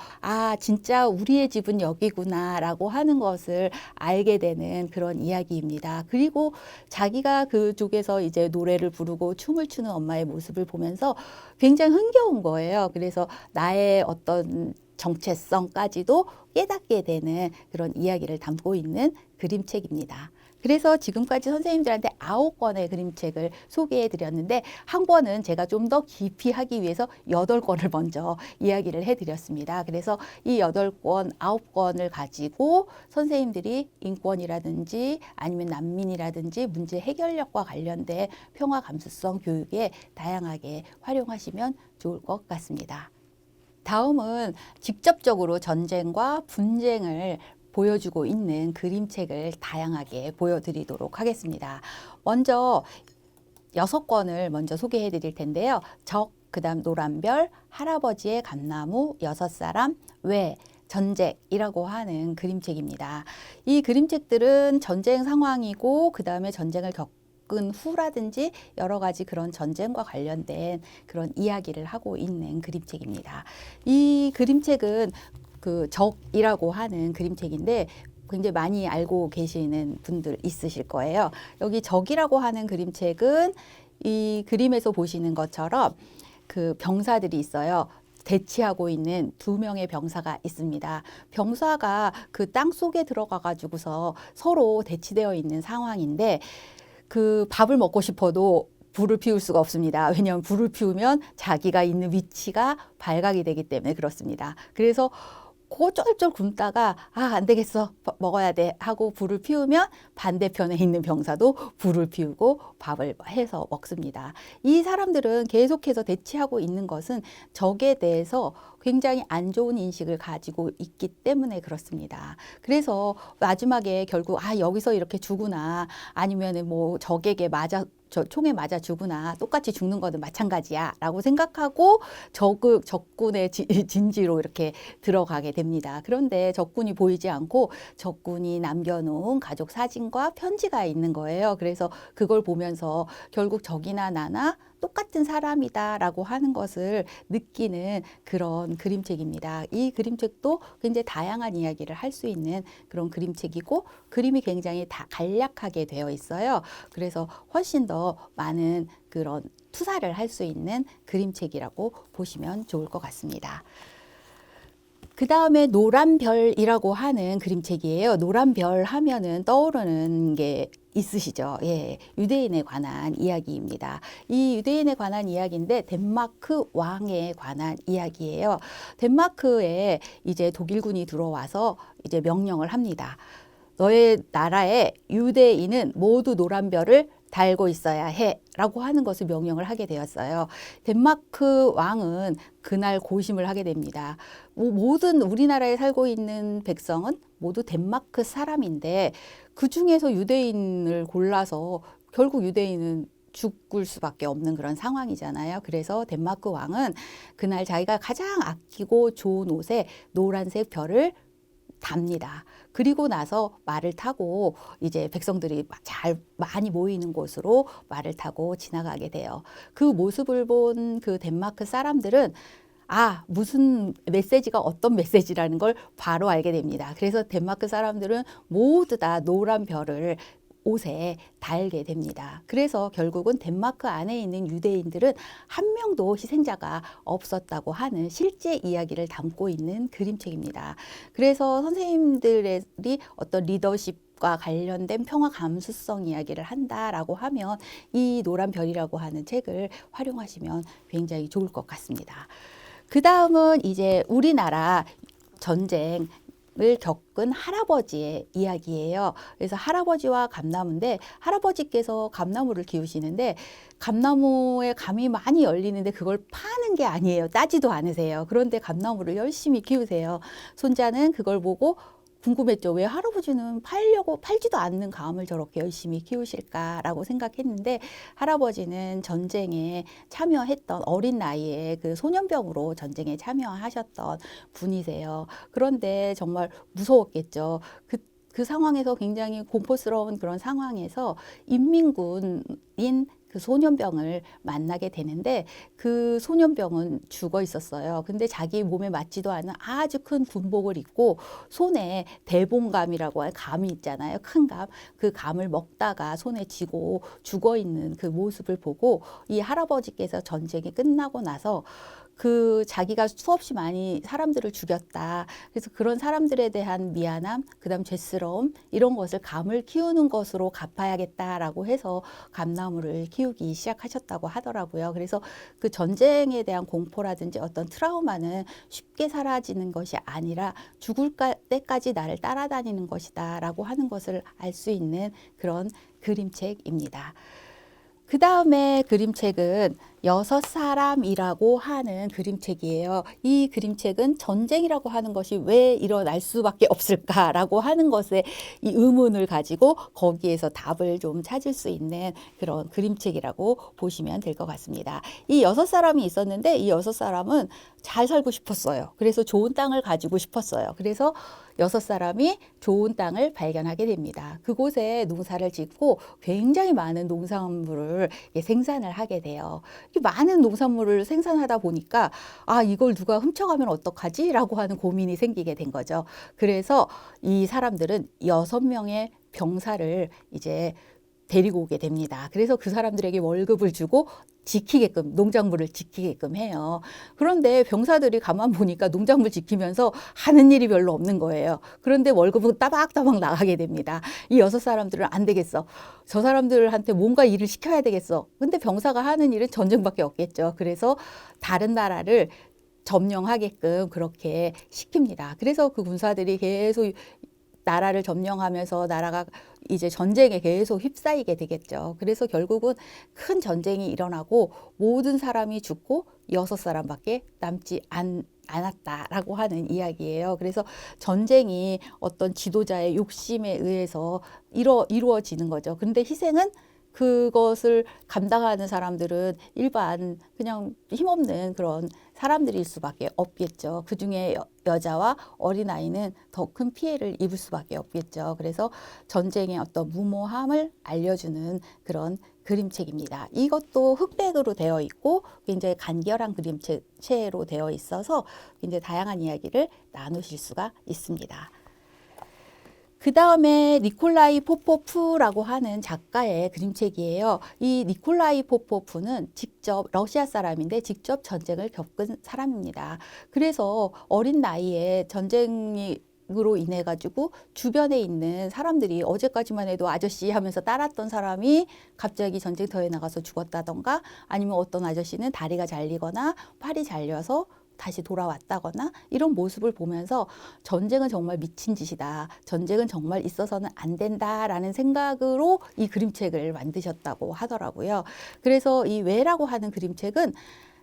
Speaker 1: 진짜 우리의 집은 여기구나라고 하는 것을 알게 되는 그런 이야기입니다. 그리고 자기가 그쪽에서 이제 노래를 부르고 춤을 추는 엄마의 모습을 보면서 굉장히 흥겨운 거예요. 그래서 나의 어떤 정체성까지도 깨닫게 되는 그런 이야기를 담고 있는 그림책입니다. 그래서 지금까지 선생님들한테 9권의 그림책을 소개해 드렸는데, 한 권은 제가 좀 더 깊이 하기 위해서 8권을 먼저 이야기를 해 드렸습니다. 그래서 이 8권, 9권을 가지고 선생님들이 인권이라든지 아니면 난민이라든지 문제 해결력과 관련된 평화 감수성 교육에 다양하게 활용하시면 좋을 것 같습니다. 다음은 직접적으로 전쟁과 분쟁을 보여주고 있는 그림책을 다양하게 보여드리도록 하겠습니다. 먼저 6권을 먼저 소개해 드릴 텐데요. 적, 그 다음 노란별, 할아버지의 감나무, 6사람, 왜, 전쟁이라고 하는 그림책입니다. 이 그림책들은 전쟁 상황이고 그 다음에 전쟁을 겪은 후라든지 여러 가지 그런 전쟁과 관련된 그런 이야기를 하고 있는 그림책입니다. 이 그림책은 그 적이라고 하는 그림책인데 굉장히 많이 알고 계시는 분들 있으실 거예요. 여기 적이라고 하는 그림책은 이 그림에서 보시는 것처럼 그 병사들이 있어요. 대치하고 있는 2명의 병사가 있습니다. 병사가 그 땅 속에 들어가 가지고서 서로 대치되어 있는 상황인데 그 밥을 먹고 싶어도 불을 피울 수가 없습니다. 왜냐하면 불을 피우면 자기가 있는 위치가 발각이 되기 때문에 그렇습니다. 그래서 그 쫄쫄 굶다가 안 되겠어 먹어야 돼 하고 불을 피우면 반대편에 있는 병사도 불을 피우고 밥을 해서 먹습니다. 이 사람들은 계속해서 대치하고 있는 것은 적에 대해서 굉장히 안 좋은 인식을 가지고 있기 때문에 그렇습니다. 그래서 마지막에 결국 여기서 이렇게 죽으나 아니면은 뭐 적에게 총에 맞아 죽으나 똑같이 죽는 거는 마찬가지야 라고 생각하고 적군의 진지로 이렇게 들어가게 됩니다. 그런데 적군이 보이지 않고 적군이 남겨놓은 가족 사진과 편지가 있는 거예요. 그래서 그걸 보면서 결국 적이나 나나 똑같은 사람이다라고 하는 것을 느끼는 그런 그림책입니다. 이 그림책도 굉장히 다양한 이야기를 할 수 있는 그런 그림책이고 그림이 굉장히 다 간략하게 되어 있어요. 그래서 훨씬 더 많은 그런 투사를 할 수 있는 그림책이라고 보시면 좋을 것 같습니다. 그 다음에 노란 별이라고 하는 그림책이에요. 노란 별 하면은 떠오르는 게 있으시죠? 예, 유대인에 관한 이야기입니다. 이 유대인에 관한 이야기인데 덴마크 왕에 관한 이야기예요. 덴마크에 이제 독일군이 들어와서 이제 명령을 합니다. 너의 나라에 유대인은 모두 노란 별을 달고 있어야 해 라고 하는 것을 명령을 하게 되었어요. 덴마크 왕은 그날 고심을 하게 됩니다. 모든 우리나라에 살고 있는 백성은 모두 덴마크 사람인데 그 중에서 유대인을 골라서 결국 유대인은 죽을 수밖에 없는 그런 상황이잖아요. 그래서 덴마크 왕은 그날 자기가 가장 아끼고 좋은 옷에 노란색 별을 답니다. 그리고 나서 말을 타고 이제 백성들이 많이 모이는 곳으로 말을 타고 지나가게 돼요. 그 모습을 본 그 덴마크 사람들은 무슨 메시지가 어떤 메시지라는 걸 바로 알게 됩니다. 그래서 덴마크 사람들은 모두 다 노란 별을 옷에 달게 됩니다. 그래서 결국은 덴마크 안에 있는 유대인들은 한 명도 희생자가 없었다고 하는 실제 이야기를 담고 있는 그림책입니다. 그래서 선생님들이 어떤 리더십과 관련된 평화 감수성 이야기를 한다라고 하면 이 노란 별이라고 하는 책을 활용하시면 굉장히 좋을 것 같습니다. 그 다음은 이제 우리나라 전쟁 을 겪은 할아버지의 이야기예요. 그래서 할아버지와 감나무인데 할아버지께서 감나무를 키우시는데 감나무에 감이 많이 열리는데 그걸 파는 게 아니에요. 따지도 않으세요. 그런데 감나무를 열심히 키우세요. 손자는 그걸 보고 궁금했죠. 왜 할아버지는 팔지도 않는 감을 저렇게 열심히 키우실까라고 생각했는데 할아버지는 전쟁에 참여했던 어린 나이에 그 소년병으로 전쟁에 참여하셨던 분이세요. 그런데 정말 무서웠겠죠. 그 상황에서 굉장히 공포스러운 그런 상황에서 인민군인 그 소년병을 만나게 되는데 그 소년병은 죽어 있었어요. 근데 자기 몸에 맞지도 않은 아주 큰 군복을 입고 손에 대봉감이라고 하는 감이 있잖아요. 큰 감. 그 감을 먹다가 손에 쥐고 죽어 있는 그 모습을 보고 이 할아버지께서 전쟁이 끝나고 나서 그 자기가 수없이 많이 사람들을 죽였다. 그래서 그런 사람들에 대한 미안함, 그다음 죄스러움 이런 것을 감을 키우는 것으로 갚아야겠다라고 해서 감나무를 키우기 시작하셨다고 하더라고요. 그래서 그 전쟁에 대한 공포라든지 어떤 트라우마는 쉽게 사라지는 것이 아니라 죽을 때까지 나를 따라다니는 것이다라고 하는 것을 알 수 있는 그런 그림책입니다. 그 다음에 그림책은 여섯 사람이라고 하는 그림책이에요. 이 그림책은 전쟁이라고 하는 것이 왜 일어날 수밖에 없을까라고 하는 것에 이 의문을 가지고 거기에서 답을 좀 찾을 수 있는 그런 그림책이라고 보시면 될 것 같습니다. 이 여섯 사람이 있었는데 이 여섯 사람은 잘 살고 싶었어요. 그래서 좋은 땅을 가지고 싶었어요. 그래서 여섯 사람이 좋은 땅을 발견하게 됩니다. 그곳에 농사를 짓고 굉장히 많은 농산물을 생산을 하게 돼요. 이 많은 농산물을 생산하다 보니까 아, 이걸 누가 훔쳐가면 어떡하지? 라고 하는 고민이 생기게 된 거죠. 그래서 이 사람들은 6명의 병사를 이제 데리고 오게 됩니다. 그래서 그 사람들에게 월급을 주고 지키게끔, 농작물을 지키게끔 해요. 그런데 병사들이 가만 보니까 농작물 지키면서 하는 일이 별로 없는 거예요. 그런데 월급은 따박따박 나가게 됩니다. 이 6사람들은 안 되겠어. 저 사람들한테 뭔가 일을 시켜야 되겠어. 근데 병사가 하는 일은 전쟁밖에 없겠죠. 그래서 다른 나라를 점령하게끔 그렇게 시킵니다. 그래서 그 군사들이 계속 나라를 점령하면서 나라가 이제 전쟁에 계속 휩싸이게 되겠죠. 그래서 결국은 큰 전쟁이 일어나고 모든 사람이 죽고 6사람밖에 남지 않았다라고 하는 이야기예요. 그래서 전쟁이 어떤 지도자의 욕심에 의해서 이루어지는 거죠. 그런데 희생은 그것을 감당하는 사람들은 일반 그냥 힘없는 그런 사람들일 수밖에 없겠죠. 그중에 여자와 어린아이는 더 큰 피해를 입을 수밖에 없겠죠. 그래서 전쟁의 어떤 무모함을 알려주는 그런 그림책입니다. 이것도 흑백으로 되어 있고 굉장히 간결한 그림체로 되어 있어서 굉장히 다양한 이야기를 나누실 수가 있습니다. 그 다음에 니콜라이 포포프라고 하는 작가의 그림책이에요. 이 니콜라이 포포프는 직접 러시아 사람인데 직접 전쟁을 겪은 사람입니다. 그래서 어린 나이에 전쟁으로 인해 가지고 주변에 있는 사람들이 어제까지만 해도 아저씨 하면서 따랐던 사람이 갑자기 전쟁터에 나가서 죽었다던가 아니면 어떤 아저씨는 다리가 잘리거나 팔이 잘려서 다시 돌아왔다거나 이런 모습을 보면서 전쟁은 정말 미친 짓이다. 전쟁은 정말 있어서는 안 된다라는 생각으로 이 그림책을 만드셨다고 하더라고요. 그래서 이 왜라고 하는 그림책은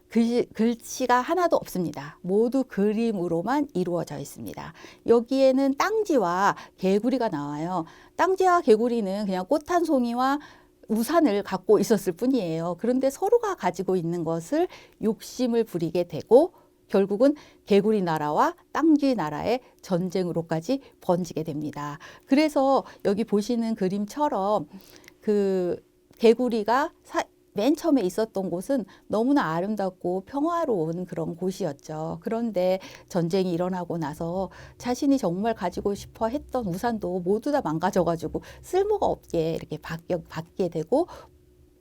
Speaker 1: 글씨가 하나도 없습니다. 모두 그림으로만 이루어져 있습니다. 여기에는 땅쥐와 개구리가 나와요. 땅쥐와 개구리는 그냥 꽃 한 송이와 우산을 갖고 있었을 뿐이에요. 그런데 서로가 가지고 있는 것을 욕심을 부리게 되고 결국은 개구리 나라와 땅쥐 나라의 전쟁으로까지 번지게 됩니다. 그래서 여기 보시는 그림처럼 그 개구리가 맨 처음에 있었던 곳은 너무나 아름답고 평화로운 그런 곳이었죠. 그런데 전쟁이 일어나고 나서 자신이 정말 가지고 싶어 했던 우산도 모두 다 망가져가지고 쓸모가 없게 이렇게 바뀌게 되고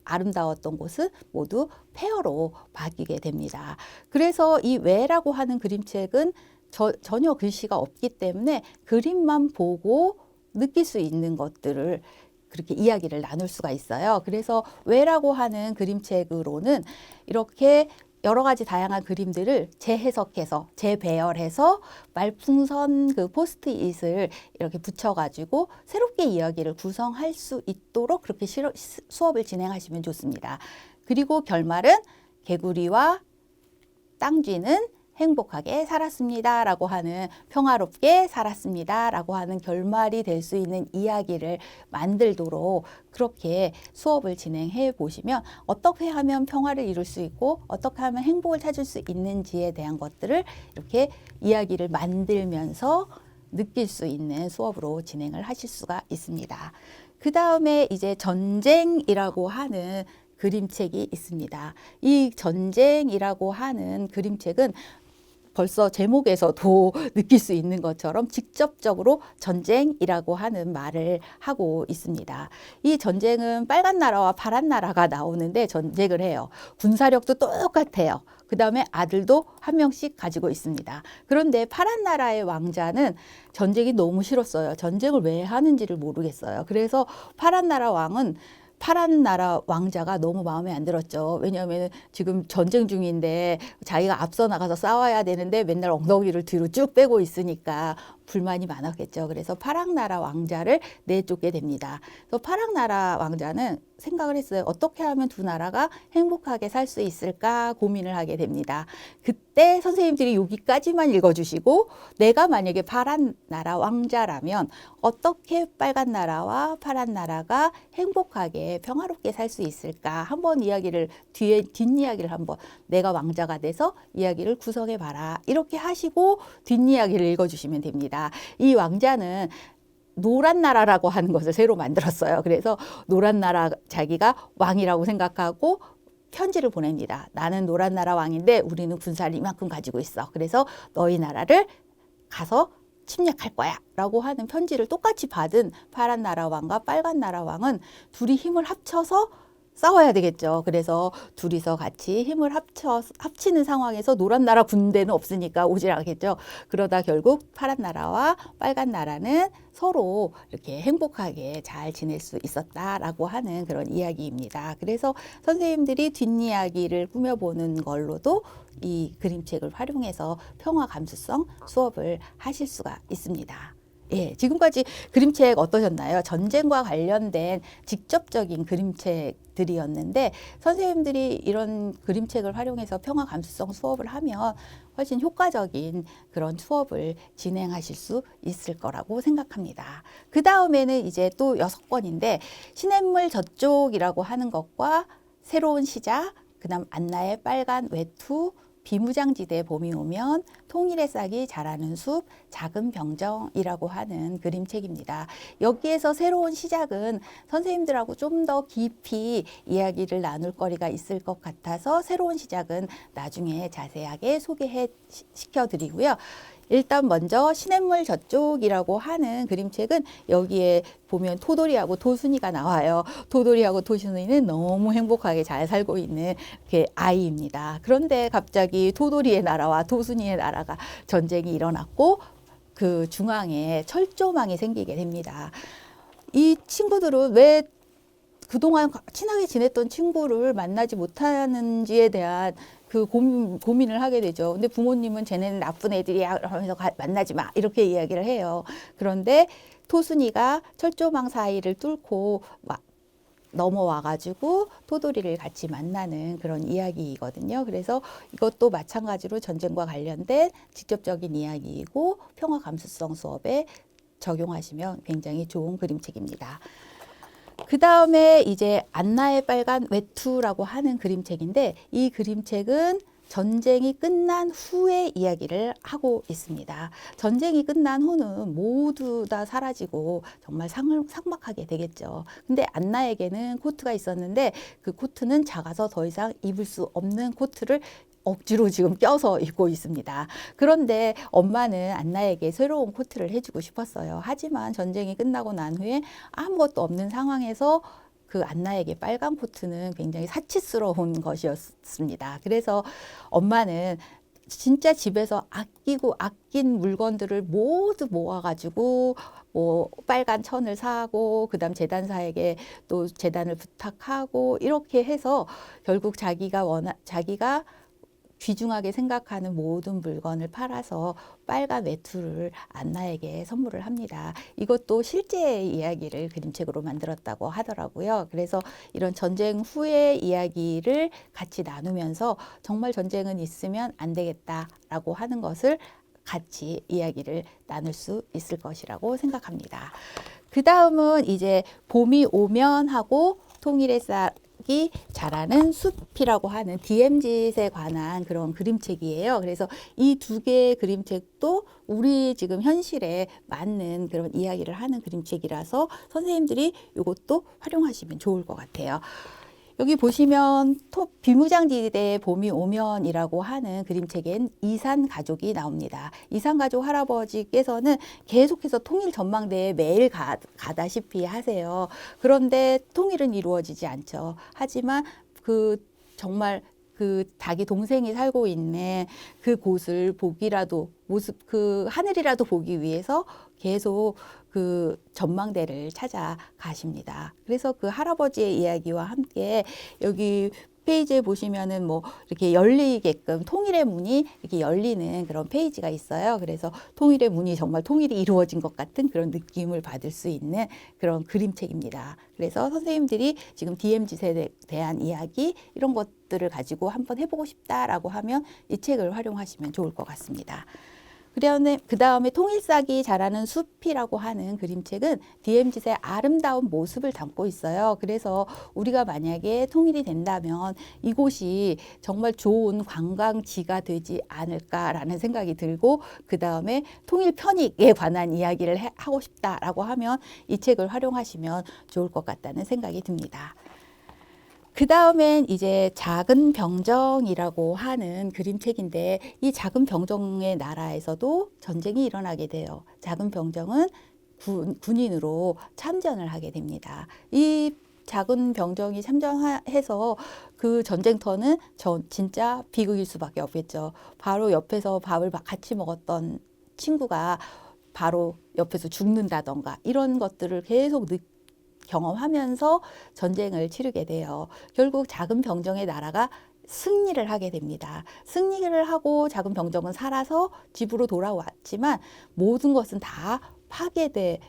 Speaker 1: 아름다웠던 곳은 모두 폐허로 바뀌게 됩니다. 그래서 이 왜라고 하는 그림책은 전혀 글씨가 없기 때문에 그림만 보고 느낄 수 있는 것들을 그렇게 이야기를 나눌 수가 있어요. 그래서 왜라고 하는 그림책으로는 이렇게 여러 가지 다양한 그림들을 재해석해서 재배열해서 말풍선 그 포스트잇을 이렇게 붙여가지고 새롭게 이야기를 구성할 수 있도록 그렇게 수업을 진행하시면 좋습니다. 그리고 결말은 개구리와 땅쥐는 행복하게 살았습니다 라고 하는 평화롭게 살았습니다 라고 하는 결말이 될 수 있는 이야기를 만들도록 그렇게 수업을 진행해 보시면 어떻게 하면 평화를 이룰 수 있고 어떻게 하면 행복을 찾을 수 있는지에 대한 것들을 이렇게 이야기를 만들면서 느낄 수 있는 수업으로 진행을 하실 수가 있습니다. 그 다음에 이제 전쟁이라고 하는 그림책이 있습니다. 이 전쟁이라고 하는 그림책은 벌써 제목에서도 느낄 수 있는 것처럼 직접적으로 전쟁이라고 하는 말을 하고 있습니다. 이 전쟁은 빨간 나라와 파란 나라가 나오는데 전쟁을 해요. 군사력도 똑같아요. 그 다음에 아들도 한 명씩 가지고 있습니다. 그런데 파란 나라의 왕자는 전쟁이 너무 싫었어요. 전쟁을 왜 하는지를 모르겠어요. 그래서 파란 나라 왕자가 너무 마음에 안 들었죠. 왜냐하면 지금 전쟁 중인데 자기가 앞서 나가서 싸워야 되는데 맨날 엉덩이를 뒤로 쭉 빼고 있으니까 불만이 많았겠죠. 그래서 파랑나라 왕자를 내쫓게 됩니다. 그래서 파랑나라 왕자는 생각을 했어요. 어떻게 하면 두 나라가 행복하게 살 수 있을까 고민을 하게 됩니다. 그때 선생님들이 여기까지만 읽어주시고 내가 만약에 파란 나라 왕자라면 어떻게 빨간 나라와 파란 나라가 행복하게 평화롭게 살 수 있을까 한번 이야기를 뒷이야기를 한번 내가 왕자가 돼서 이야기를 구성해 봐라 이렇게 하시고 뒷이야기를 읽어주시면 됩니다. 이 왕자는 노란 나라라고 하는 것을 새로 만들었어요. 그래서 노란 나라 자기가 왕이라고 생각하고 편지를 보냅니다. 나는 노란 나라 왕인데 우리는 군사를 이만큼 가지고 있어. 그래서 너희 나라를 가서 침략할 거야 라고 하는 편지를 똑같이 받은 파란 나라 왕과 빨간 나라 왕은 둘이 힘을 합쳐서 싸워야 되겠죠. 그래서 둘이서 같이 힘을 합치는 상황에서 노란 나라 군대는 없으니까 오질 않겠죠. 그러다 결국 파란 나라와 빨간 나라는 서로 이렇게 행복하게 잘 지낼 수 있었다라고 하는 그런 이야기입니다. 그래서 선생님들이 뒷이야기를 꾸며보는 걸로도 이 그림책을 활용해서 평화 감수성 수업을 하실 수가 있습니다. 예, 지금까지 그림책 어떠셨나요? 전쟁과 관련된 직접적인 그림책들이었는데 선생님들이 이런 그림책을 활용해서 평화 감수성 수업을 하면 훨씬 효과적인 그런 수업을 진행하실 수 있을 거라고 생각합니다. 그 다음에는 이제 또 6권인데 시냇물 저쪽이라고 하는 것과 새로운 시작, 그 다음 안나의 빨간 외투, 비무장지대 봄이 오면, 통일의 싹이 자라는 숲, 작은 병정이라고 하는 그림책입니다. 여기에서 새로운 시작은 선생님들하고 좀 더 깊이 이야기를 나눌 거리가 있을 것 같아서 새로운 시작은 나중에 자세하게 소개시켜드리고요. 일단 먼저 시냇물 저쪽이라고 하는 그림책은 여기에 보면 토돌이하고 토순이가 나와요. 토돌이하고 토순이는 너무 행복하게 잘 살고 있는 아이입니다. 그런데 갑자기 토돌이의 나라와 토순이의 나라가 전쟁이 일어났고 그 중앙에 철조망이 생기게 됩니다. 이 친구들은 왜 그동안 친하게 지냈던 친구를 만나지 못하는지에 대한 그 고민을 하게 되죠. 근데 부모님은 쟤네는 나쁜 애들이야 하면서 만나지 마 이렇게 이야기를 해요. 그런데 토순이가 철조망 사이를 뚫고 넘어와가지고 토돌이를 같이 만나는 그런 이야기이거든요. 그래서 이것도 마찬가지로 전쟁과 관련된 직접적인 이야기이고 평화 감수성 수업에 적용하시면 굉장히 좋은 그림책입니다. 그 다음에 이제 안나의 빨간 외투라고 하는 그림책인데 이 그림책은 전쟁이 끝난 후의 이야기를 하고 있습니다. 전쟁이 끝난 후는 모두 다 사라지고 정말 삭막하게 되겠죠. 근데 안나에게는 코트가 있었는데 그 코트는 작아서 더 이상 입을 수 없는 코트를 억지로 지금 껴서 입고 있습니다. 그런데 엄마는 안나에게 새로운 코트를 해주고 싶었어요. 하지만 전쟁이 끝나고 난 후에 아무것도 없는 상황에서 그 안나에게 빨간 코트는 굉장히 사치스러운 것이었습니다. 그래서 엄마는 진짜 집에서 아낀 물건들을 모두 모아가지고 빨간 천을 사고 그다음 재단사에게 또 재단을 부탁하고 이렇게 해서 결국 자기가 귀중하게 생각하는 모든 물건을 팔아서 빨간 외투를 안나에게 선물을 합니다. 이것도 실제 이야기를 그림책으로 만들었다고 하더라고요. 그래서 이런 전쟁 후의 이야기를 같이 나누면서 정말 전쟁은 있으면 안 되겠다라고 하는 것을 같이 이야기를 나눌 수 있을 것이라고 생각합니다. 그 다음은 이제 봄이 오면 하고 통일의 싹이 자라는 숲이라고 하는 DMZ에 관한 그런 그림책이에요. 그래서 이 두 개의 그림책도 우리 지금 현실에 맞는 그런 이야기를 하는 그림책이라서 선생님들이 이것도 활용하시면 좋을 것 같아요. 여기 보시면 비무장지대에 봄이 오면이라고 하는 그림책엔 이산 가족이 나옵니다. 이산 가족 할아버지께서는 계속해서 통일 전망대에 매일 가다시피 하세요. 그런데 통일은 이루어지지 않죠. 하지만 정말 자기 동생이 살고 있는 그 곳을 하늘이라도 보기 위해서 계속 그 전망대를 찾아가십니다. 그래서 그 할아버지의 이야기와 함께 여기 페이지에 보시면은 뭐 이렇게 열리게끔 통일의 문이 이렇게 열리는 그런 페이지가 있어요. 그래서 통일의 문이 정말 통일이 이루어진 것 같은 그런 느낌을 받을 수 있는 그런 그림책입니다. 그래서 선생님들이 지금 DMZ에 대한 이야기 이런 것들을 가지고 한번 해보고 싶다라고 하면 이 책을 활용하시면 좋을 것 같습니다. 그 다음에 통일싹이 자라는 숲이라고 하는 그림책은 DMZ의 아름다운 모습을 담고 있어요. 그래서 우리가 만약에 통일이 된다면 이곳이 정말 좋은 관광지가 되지 않을까라는 생각이 들고, 그 다음에 통일 편익에 관한 이야기를 하고 싶다라고 하면 이 책을 활용하시면 좋을 것 같다는 생각이 듭니다. 그 다음엔 이제 작은 병정이라고 하는 그림책인데, 이 작은 병정의 나라에서도 전쟁이 일어나게 돼요. 작은 병정은 군인으로 참전을 하게 됩니다. 이 작은 병정이 참전해서 그 전쟁터는 진짜 비극일 수밖에 없겠죠. 바로 옆에서 밥을 같이 먹었던 친구가 바로 옆에서 죽는다던가 이런 것들을 계속 경험하면서 전쟁을 치르게 돼요. 결국 작은 병정의 나라가 승리를 하게 됩니다. 승리를 하고 작은 병정은 살아서 집으로 돌아왔지만 모든 것은 다 파괴되어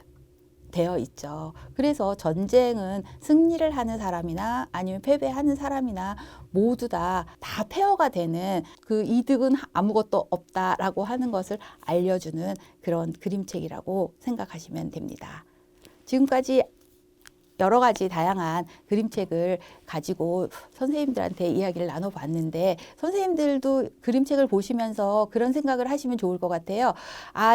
Speaker 1: 있죠. 그래서 전쟁은 승리를 하는 사람이나 아니면 패배하는 사람이나 모두 다 폐허가 되는, 그 이득은 아무것도 없다라고 하는 것을 알려주는 그런 그림책이라고 생각하시면 됩니다. 지금까지 여러 가지 다양한 그림책을 가지고 선생님들한테 이야기를 나눠봤는데, 선생님들도 그림책을 보시면서 그런 생각을 하시면 좋을 것 같아요.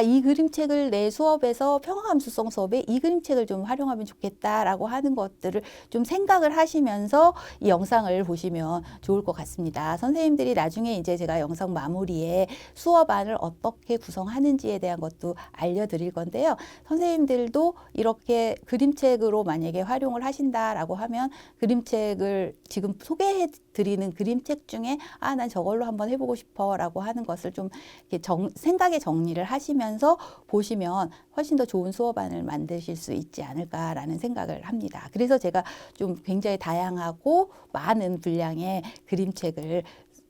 Speaker 1: 이 그림책을 내 수업에서 평화감수성 수업에 이 그림책을 좀 활용하면 좋겠다라고 하는 것들을 좀 생각을 하시면서 이 영상을 보시면 좋을 것 같습니다. 선생님들이 나중에 이제 제가 영상 마무리에 수업안을 어떻게 구성하는지에 대한 것도 알려드릴 건데요. 선생님들도 이렇게 그림책으로 만약에 활용을 하신다라고 하면 그림책을 지금 소개해 드리는 그림책 중에 난 저걸로 한번 해보고 싶어 라고 하는 것을 좀 이렇게 생각의 정리를 하시면서 보시면 훨씬 더 좋은 수업안을 만드실 수 있지 않을까라는 생각을 합니다. 그래서 제가 좀 굉장히 다양하고 많은 분량의 그림책을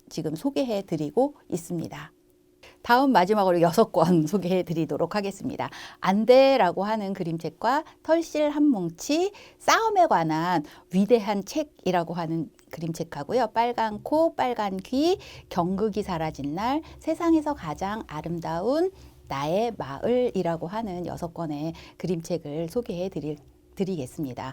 Speaker 1: 지금 소개해 드리고 있습니다. 다음 마지막으로 6권 소개해 드리도록 하겠습니다. 안돼라고 하는 그림책과 털실 한 뭉치, 싸움에 관한 위대한 책이라고 하는 그림책하고요. 빨간 코, 빨간 귀, 경극이 사라진 날, 세상에서 가장 아름다운 나의 마을이라고 하는 6권의 그림책을 소개해 드리겠습니다.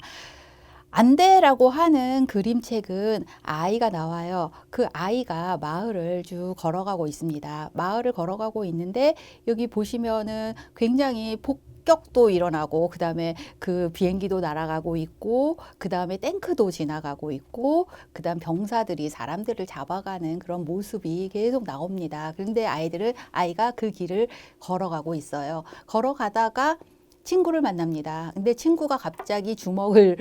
Speaker 1: 안돼라고 하는 그림책은 아이가 나와요. 그 아이가 마을을 쭉 걸어가고 있습니다. 마을을 걸어가고 있는데 여기 보시면은 굉장히 폭격도 일어나고, 그 다음에 그 비행기도 날아가고 있고, 그 다음에 탱크도 지나가고 있고, 그 다음 병사들이 사람들을 잡아가는 그런 모습이 계속 나옵니다. 그런데 아이가 그 길을 걸어가고 있어요. 걸어가다가 친구를 만납니다. 근데 친구가 갑자기 주먹을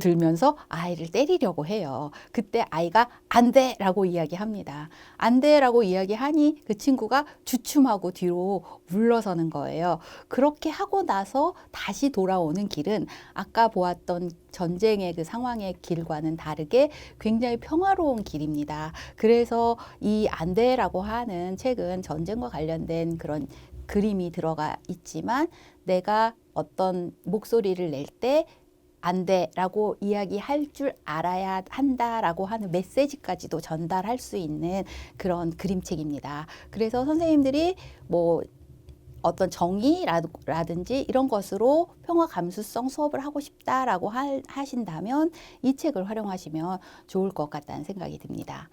Speaker 1: 들면서 아이를 때리려고 해요. 그때 아이가 안 돼라고 이야기합니다. 안 돼라고 이야기하니 그 친구가 주춤하고 뒤로 물러서는 거예요. 그렇게 하고 나서 다시 돌아오는 길은 아까 보았던 전쟁의 그 상황의 길과는 다르게 굉장히 평화로운 길입니다. 그래서 이 안 돼라고 하는 책은 전쟁과 관련된 그런 그림이 들어가 있지만, 내가 어떤 목소리를 낼 때 안 돼라고 이야기할 줄 알아야 한다라고 하는 메시지까지도 전달할 수 있는 그런 그림책입니다. 그래서 선생님들이 뭐 어떤 정의라든지 이런 것으로 평화 감수성 수업을 하고 싶다라고 하신다면 이 책을 활용하시면 좋을 것 같다는 생각이 듭니다.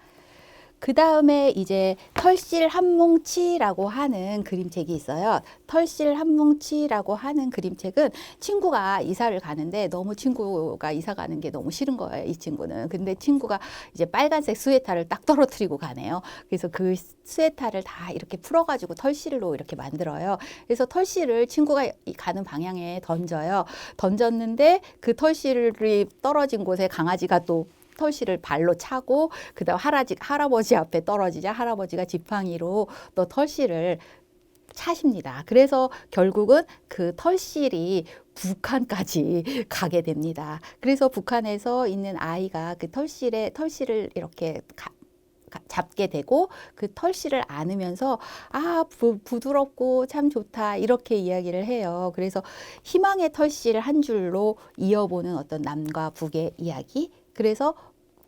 Speaker 1: 그 다음에 이제 털실 한 뭉치라고 하는 그림책이 있어요. 털실 한 뭉치라고 하는 그림책은 친구가 이사를 가는데 너무 친구가 이사 가는 게 너무 싫은 거예요, 이 친구는. 근데 친구가 이제 빨간색 스웨터를 딱 떨어뜨리고 가네요. 그래서 그 스웨터를 다 이렇게 풀어가지고 털실로 이렇게 만들어요. 그래서 털실을 친구가 가는 방향에 던져요. 던졌는데 그 털실이 떨어진 곳에 강아지가 또 털실을 발로 차고, 그다음 할아버지 앞에 떨어지자 할아버지가 지팡이로 또 털실을 차십니다. 그래서 결국은 그 털실이 북한까지 가게 됩니다. 그래서 북한에서 있는 아이가 그 털실을 이렇게 잡게 되고 그 털실을 안으면서 부드럽고 참 좋다 이렇게 이야기를 해요. 그래서 희망의 털실 한 줄로 이어보는 어떤 남과 북의 이야기. 그래서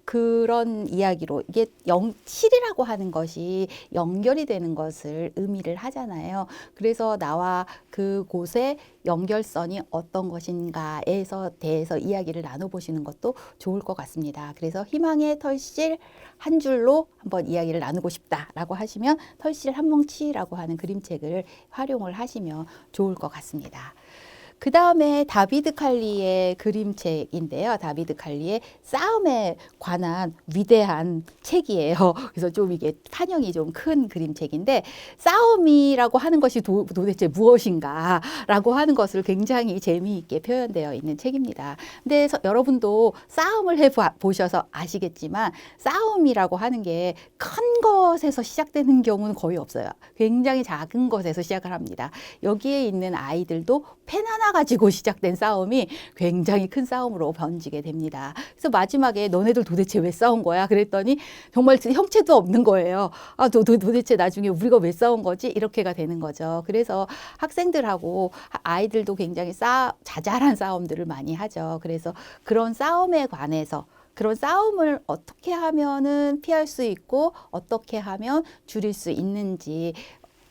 Speaker 1: 그런 이야기로 이게 실이라고 하는 것이 연결이 되는 것을 의미를 하잖아요. 그래서 나와 그곳의 연결선이 어떤 것인가에서 대해서 이야기를 나눠보시는 것도 좋을 것 같습니다. 그래서 희망의 털실 한 줄로 한번 이야기를 나누고 싶다라고 하시면 털실 한 뭉치라고 하는 그림책을 활용을 하시면 좋을 것 같습니다. 그 다음에 다비드 칼리의 그림책인데요. 다비드 칼리의 싸움에 관한 위대한 책이에요. 그래서 좀 이게 판형이 좀 큰 그림책인데 싸움이라고 하는 것이 도대체 무엇인가라고 하는 것을 굉장히 재미있게 표현되어 있는 책입니다. 근데 여러분도 싸움을 해보셔서 아시겠지만 싸움이라고 하는 게 큰 것에서 시작되는 경우는 거의 없어요. 굉장히 작은 것에서 시작을 합니다. 여기에 있는 아이들도 펜 하나 가지고 시작된 싸움이 굉장히 큰 싸움으로 번지게 됩니다. 그래서 마지막에 너네들 도대체 왜 싸운 거야? 그랬더니 정말 형체도 없는 거예요. 도대체 나중에 우리가 왜 싸운 거지? 이렇게가 되는 거죠. 그래서 학생들하고 아이들도 굉장히 자잘한 싸움들을 많이 하죠. 그래서 그런 싸움에 관해서 그런 싸움을 어떻게 하면은 피할 수 있고 어떻게 하면 줄일 수 있는지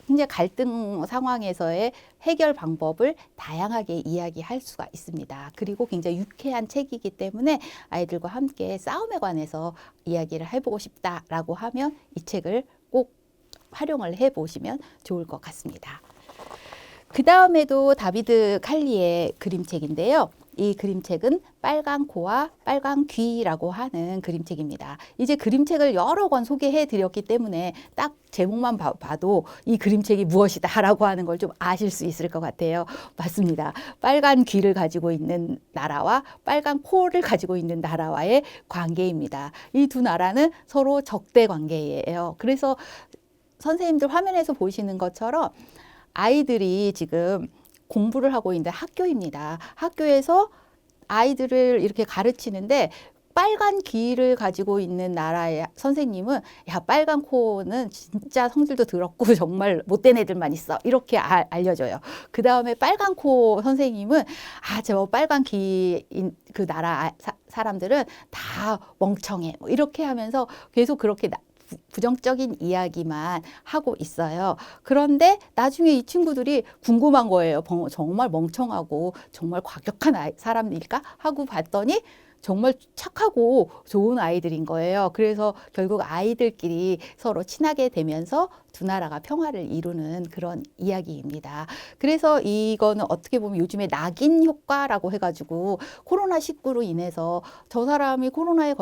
Speaker 1: 굉장히 갈등 상황에서의 해결 방법을 다양하게 이야기할 수가 있습니다. 그리고 굉장히 유쾌한 책이기 때문에 아이들과 함께 싸움에 관해서 이야기를 해보고 싶다라고 하면 이 책을 꼭 활용을 해보시면 좋을 것 같습니다. 그 다음에도 다비드 칼리의 그림책인데요. 이 그림책은 빨간 코와 빨간 귀라고 하는 그림책입니다. 이제 그림책을 여러 권 소개해 드렸기 때문에 딱 제목만 봐도 이 그림책이 무엇이다라고 하는 걸 좀 아실 수 있을 것 같아요. 맞습니다. 빨간 귀를 가지고 있는 나라와 빨간 코를 가지고 있는 나라와의 관계입니다. 이 두 나라는 서로 적대 관계예요. 그래서 선생님들 화면에서 보시는 것처럼 아이들이 지금 공부를 하고 있는 학교입니다. 학교에서 아이들을 이렇게 가르치는데 빨간 귀를 가지고 있는 나라의 선생님은 빨간 코는 진짜 성질도 더럽고 정말 못된 애들만 있어 이렇게 알려줘요. 그 다음에 빨간 코 선생님은 저 빨간 귀인 그 나라 사람들은 다 멍청해 이렇게 하면서 계속 그렇게 부정적인 이야기만 하고 있어요. 그런데 나중에 이 친구들이 궁금한 거예요. 정말 멍청하고 정말 과격한 사람일까 하고 봤더니 정말 착하고 좋은 아이들인 거예요. 그래서 결국 아이들끼리 서로 친하게 되면서 두 나라가 평화를 이루는 그런 이야기입니다. 그래서 이거는 어떻게 보면 요즘에 낙인 효과라고 해가지고 코로나19로 인해서 저 사람이 코로나에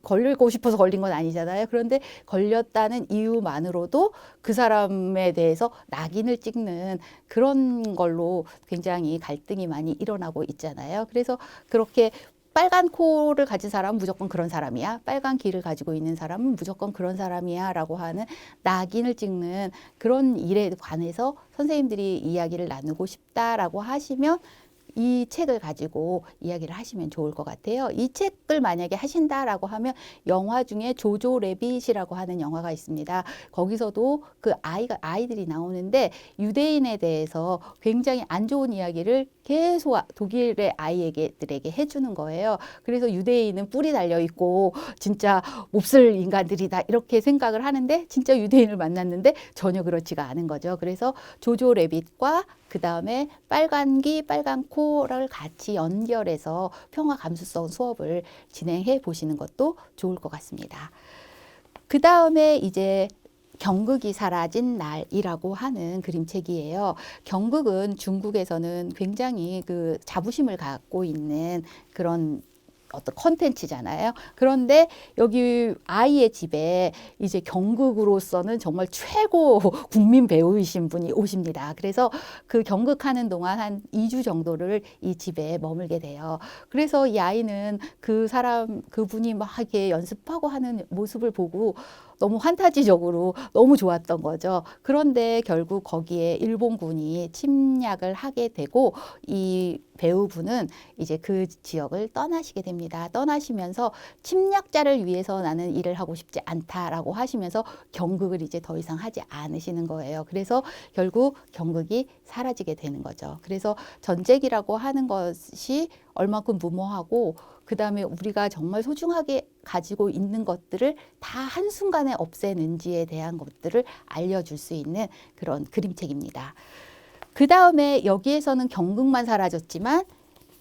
Speaker 1: 걸리고 싶어서 걸린 건 아니잖아요. 그런데 걸렸다는 이유만으로도 그 사람에 대해서 낙인을 찍는 그런 걸로 굉장히 갈등이 많이 일어나고 있잖아요. 그래서 그렇게 빨간 코를 가진 사람은 무조건 그런 사람이야. 빨간 귀를 가지고 있는 사람은 무조건 그런 사람이야 라고 하는 낙인을 찍는 그런 일에 관해서 선생님들이 이야기를 나누고 싶다라고 하시면 이 책을 가지고 이야기를 하시면 좋을 것 같아요. 이 책을 만약에 하신다라고 하면 영화 중에 조조 래빗이라고 하는 영화가 있습니다. 거기서도 그 아이들이 나오는데 유대인에 대해서 굉장히 안 좋은 이야기를 계속 독일의 아이들에게 해주는 거예요. 그래서 유대인은 뿔이 달려 있고 진짜 몹쓸 인간들이다 이렇게 생각을 하는데 진짜 유대인을 만났는데 전혀 그렇지가 않은 거죠. 그래서 조조 래빗과 그 다음에 빨간 귀, 빨간 코를 같이 연결해서 평화 감수성 수업을 진행해 보시는 것도 좋을 것 같습니다. 그 다음에 이제 경극이 사라진 날이라고 하는 그림책이에요. 경극은 중국에서는 굉장히 그 자부심을 갖고 있는 그런 어떤 컨텐츠잖아요. 그런데 여기 아이의 집에 이제 경극으로서는 정말 최고 국민 배우이신 분이 오십니다. 그래서 그 경극하는 동안 한 2주 정도를 이 집에 머물게 돼요. 그래서 이 아이는 그분이 막 이렇게 연습하고 하는 모습을 보고 너무 환타지적으로 너무 좋았던 거죠. 그런데 결국 거기에 일본군이 침략을 하게 되고 이 배우분은 이제 그 지역을 떠나시게 됩니다. 떠나시면서 침략자를 위해서 나는 일을 하고 싶지 않다라고 하시면서 경극을 이제 더 이상 하지 않으시는 거예요. 그래서 결국 경극이 사라지게 되는 거죠. 그래서 전쟁이라고 하는 것이 얼마큼 무모하고 그다음에 우리가 정말 소중하게 가지고 있는 것들을 다 한순간에 없애는지에 대한 것들을 알려줄 수 있는 그런 그림책입니다. 그 다음에 여기에서는 경극만 사라졌지만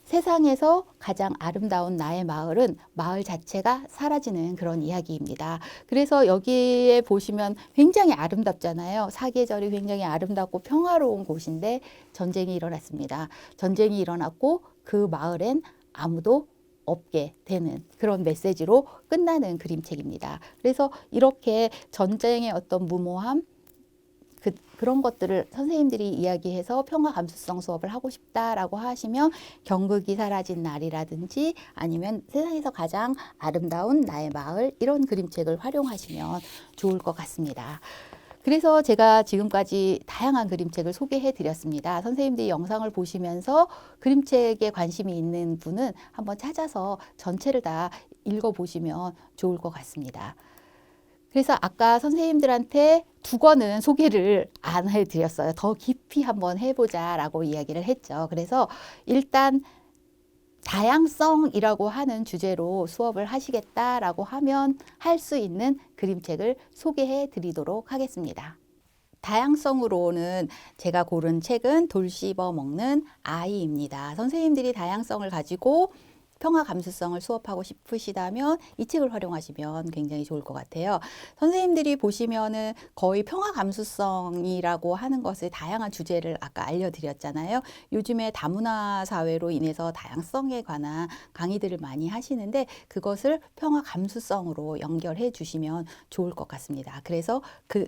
Speaker 1: 세상에서 가장 아름다운 나의 마을은 마을 자체가 사라지는 그런 이야기입니다. 그래서 여기에 보시면 굉장히 아름답잖아요. 사계절이 굉장히 아름답고 평화로운 곳인데 전쟁이 일어났습니다. 전쟁이 일어났고 그 마을엔 아무도 없게 되는 그런 메시지로 끝나는 그림책입니다. 그래서 이렇게 전쟁의 어떤 무모함, 그런 것들을 선생님들이 이야기해서 평화 감수성 수업을 하고 싶다라고 하시면 경극이 사라진 날이라든지 아니면 세상에서 가장 아름다운 나의 마을 이런 그림책을 활용하시면 좋을 것 같습니다. 그래서 제가 지금까지 다양한 그림책을 소개해 드렸습니다. 선생님들이 영상을 보시면서 그림책에 관심이 있는 분은 한번 찾아서 전체를 다 읽어보시면 좋을 것 같습니다. 그래서 아까 선생님들한테 두 권은 소개를 안 해드렸어요. 더 깊이 한번 해보자라고 이야기를 했죠. 그래서 일단 다양성이라고 하는 주제로 수업을 하시겠다라고 하면 할 수 있는 그림책을 소개해 드리도록 하겠습니다. 다양성으로는 제가 고른 책은 돌 씹어 먹는 아이입니다. 선생님들이 다양성을 가지고 평화 감수성을 수업하고 싶으시다면 이 책을 활용하시면 굉장히 좋을 것 같아요. 선생님들이 보시면은 거의 평화 감수성이라고 하는 것을 다양한 주제를 아까 알려드렸잖아요. 요즘에 다문화 사회로 인해서 다양성에 관한 강의들을 많이 하시는데 그것을 평화 감수성으로 연결해 주시면 좋을 것 같습니다. 그래서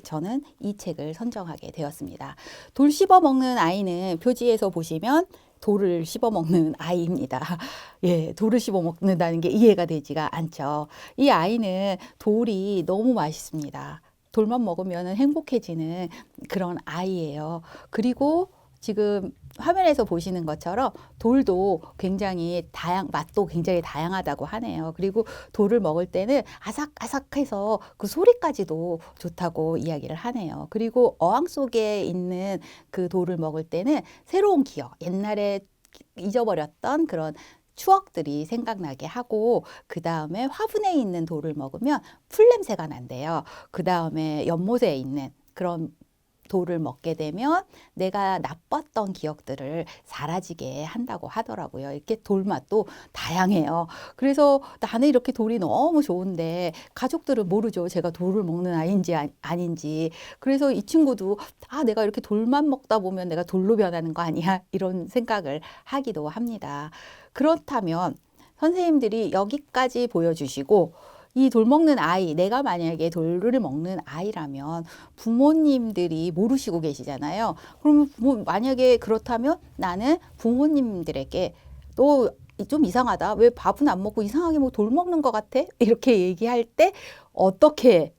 Speaker 1: 저는 이 책을 선정하게 되었습니다. 돌 씹어 먹는 아이는 표지에서 보시면 돌을 씹어 먹는 아이입니다. 예, 돌을 씹어 먹는다는 게 이해가 되지가 않죠. 이 아이는 돌이 너무 맛있습니다. 돌만 먹으면 행복해지는 그런 아이예요. 그리고 지금 화면에서 보시는 것처럼 돌도 굉장히 맛도 굉장히 다양하다고 하네요. 그리고 돌을 먹을 때는 아삭아삭해서 그 소리까지도 좋다고 이야기를 하네요. 그리고 어항 속에 있는 그 돌을 먹을 때는 새로운 기억, 옛날에 잊어버렸던 그런 추억들이 생각나게 하고 그 다음에 화분에 있는 돌을 먹으면 풀냄새가 난대요. 그 다음에 연못에 있는 그런 돌을 먹게 되면 내가 나빴던 기억들을 사라지게 한다고 하더라고요. 이렇게 돌 맛도 다양해요. 그래서 나는 이렇게 돌이 너무 좋은데 가족들은 모르죠. 제가 돌을 먹는 아이인지 아닌지. 그래서 이 친구도 내가 이렇게 돌만 먹다 보면 내가 돌로 변하는 거 아니야? 이런 생각을 하기도 합니다. 그렇다면 선생님들이 여기까지 보여주시고 이 돌 먹는 아이, 내가 만약에 돌을 먹는 아이라면 부모님들이 모르시고 계시잖아요. 그러면 만약에 그렇다면 나는 부모님들에게 너 좀 이상하다. 왜 밥은 안 먹고 이상하게 뭐 돌 먹는 것 같아? 이렇게 얘기할 때 어떻게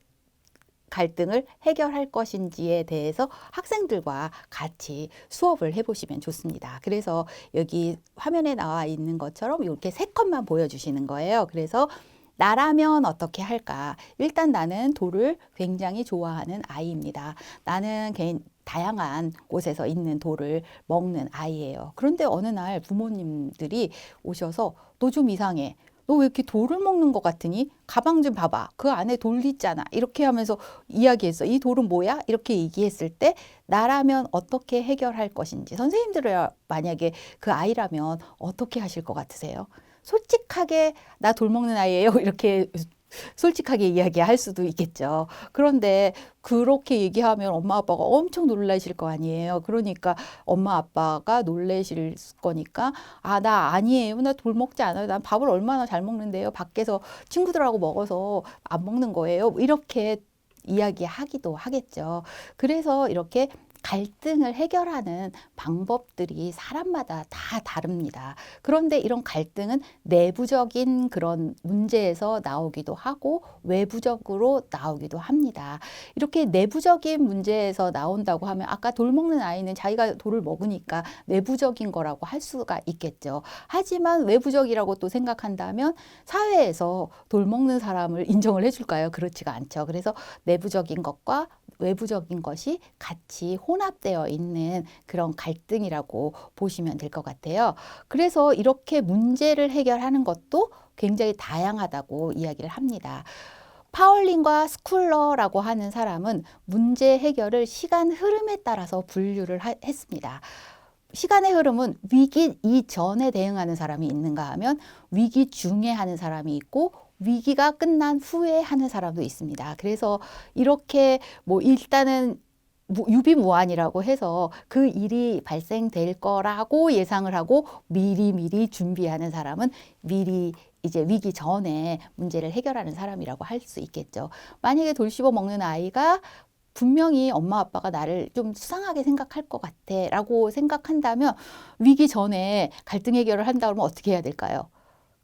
Speaker 1: 갈등을 해결할 것인지에 대해서 학생들과 같이 수업을 해보시면 좋습니다. 그래서 여기 화면에 나와 있는 것처럼 이렇게 3컷만 보여주시는 거예요. 그래서 나라면 어떻게 할까? 일단 나는 돌을 굉장히 좋아하는 아이입니다. 나는 다양한 곳에서 있는 돌을 먹는 아이예요. 그런데 어느 날 부모님들이 오셔서 너 좀 이상해. 너 왜 이렇게 돌을 먹는 것 같으니? 가방 좀 봐봐. 그 안에 돌 있잖아. 이렇게 하면서 이야기했어. 이 돌은 뭐야? 이렇게 얘기했을 때 나라면 어떻게 해결할 것인지 선생님들은 만약에 그 아이라면 어떻게 하실 것 같으세요? 솔직하게 나 돌 먹는 아이예요. 이렇게 솔직하게 이야기할 수도 있겠죠. 그런데 그렇게 얘기하면 엄마 아빠가 엄청 놀라실 거 아니에요. 그러니까 엄마 아빠가 놀라실 거니까 나 아니에요. 나 돌 먹지 않아요. 난 밥을 얼마나 잘 먹는데요. 밖에서 친구들하고 먹어서 안 먹는 거예요. 이렇게 이야기하기도 하겠죠. 그래서 이렇게 갈등을 해결하는 방법들이 사람마다 다 다릅니다. 그런데 이런 갈등은 내부적인 그런 문제에서 나오기도 하고 외부적으로 나오기도 합니다. 이렇게 내부적인 문제에서 나온다고 하면 아까 돌 먹는 아이는 자기가 돌을 먹으니까 내부적인 거라고 할 수가 있겠죠. 하지만 외부적이라고 또 생각한다면 사회에서 돌 먹는 사람을 인정을 해줄까요? 그렇지가 않죠. 그래서 내부적인 것과 외부적인 것이 같이 혼합되어 있는 그런 갈등이라고 보시면 될 것 같아요. 그래서 이렇게 문제를 해결하는 것도 굉장히 다양하다고 이야기를 합니다. 파울린과 스쿨러라고 하는 사람은 문제 해결을 시간 흐름에 따라서 분류를 했습니다. 시간의 흐름은 위기 이전에 대응하는 사람이 있는가 하면 위기 중에 하는 사람이 있고 위기가 끝난 후에 하는 사람도 있습니다. 그래서 이렇게 뭐 일단은 유비무환이라고 해서 그 일이 발생될 거라고 예상을 하고 미리 준비하는 사람은 미리 이제 위기 전에 문제를 해결하는 사람이라고 할 수 있겠죠. 만약에 돌 씹어 먹는 아이가 분명히 엄마 아빠가 나를 좀 수상하게 생각할 것 같아 라고 생각한다면 위기 전에 갈등 해결을 한다 그러면 어떻게 해야 될까요?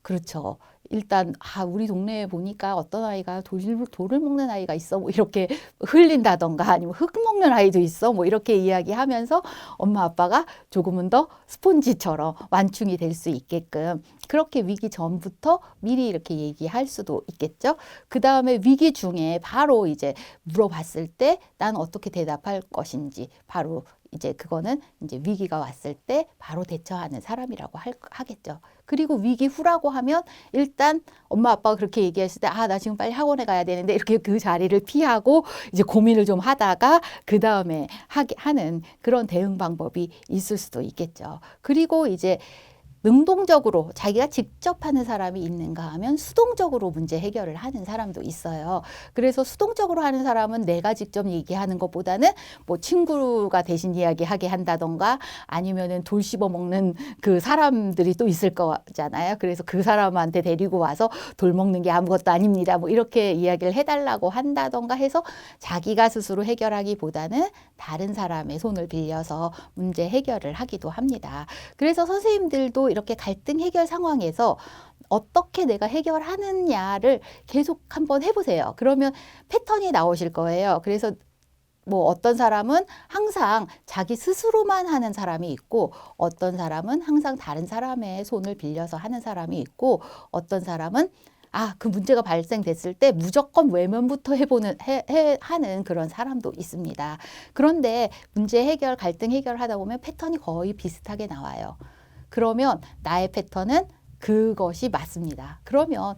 Speaker 1: 그렇죠. 일단 우리 동네에 보니까 어떤 아이가 돌을 먹는 아이가 있어 뭐 이렇게 흘린다던가 아니면 흙 먹는 아이도 있어 뭐 이렇게 이야기하면서 엄마 아빠가 조금은 더 스폰지처럼 완충이 될 수 있게끔 그렇게 위기 전부터 미리 이렇게 얘기할 수도 있겠죠. 그 다음에 위기 중에 바로 이제 물어봤을 때 난 어떻게 대답할 것인지 바로 이제 그거는 이제 위기가 왔을 때 바로 대처하는 사람이라고 하겠죠. 그리고 위기 후라고 하면 일단 엄마 아빠가 그렇게 얘기했을 때 나 지금 빨리 학원에 가야 되는데 이렇게 그 자리를 피하고 이제 고민을 좀 하다가 그 다음에 하는 그런 대응 방법이 있을 수도 있겠죠. 그리고 이제 능동적으로 자기가 직접 하는 사람이 있는가 하면 수동적으로 문제 해결을 하는 사람도 있어요. 그래서 수동적으로 하는 사람은 내가 직접 얘기하는 것보다는 뭐 친구가 대신 이야기하게 한다던가 아니면은 돌 씹어 먹는 그 사람들이 또 있을 거잖아요. 그래서 그 사람한테 데리고 와서 돌 먹는 게 아무것도 아닙니다. 뭐 이렇게 이야기를 해달라고 한다던가 해서 자기가 스스로 해결하기보다는 다른 사람의 손을 빌려서 문제 해결을 하기도 합니다. 그래서 선생님들도 이렇게 갈등 해결 상황에서 어떻게 내가 해결하느냐를 계속 한번 해보세요. 그러면 패턴이 나오실 거예요. 그래서 뭐 어떤 사람은 항상 자기 스스로만 하는 사람이 있고 어떤 사람은 항상 다른 사람의 손을 빌려서 하는 사람이 있고 어떤 사람은 그 문제가 발생됐을 때 무조건 외면부터 하는 그런 사람도 있습니다. 그런데 문제 해결, 갈등 해결하다 보면 패턴이 거의 비슷하게 나와요. 그러면 나의 패턴은 그것이 맞습니다. 그러면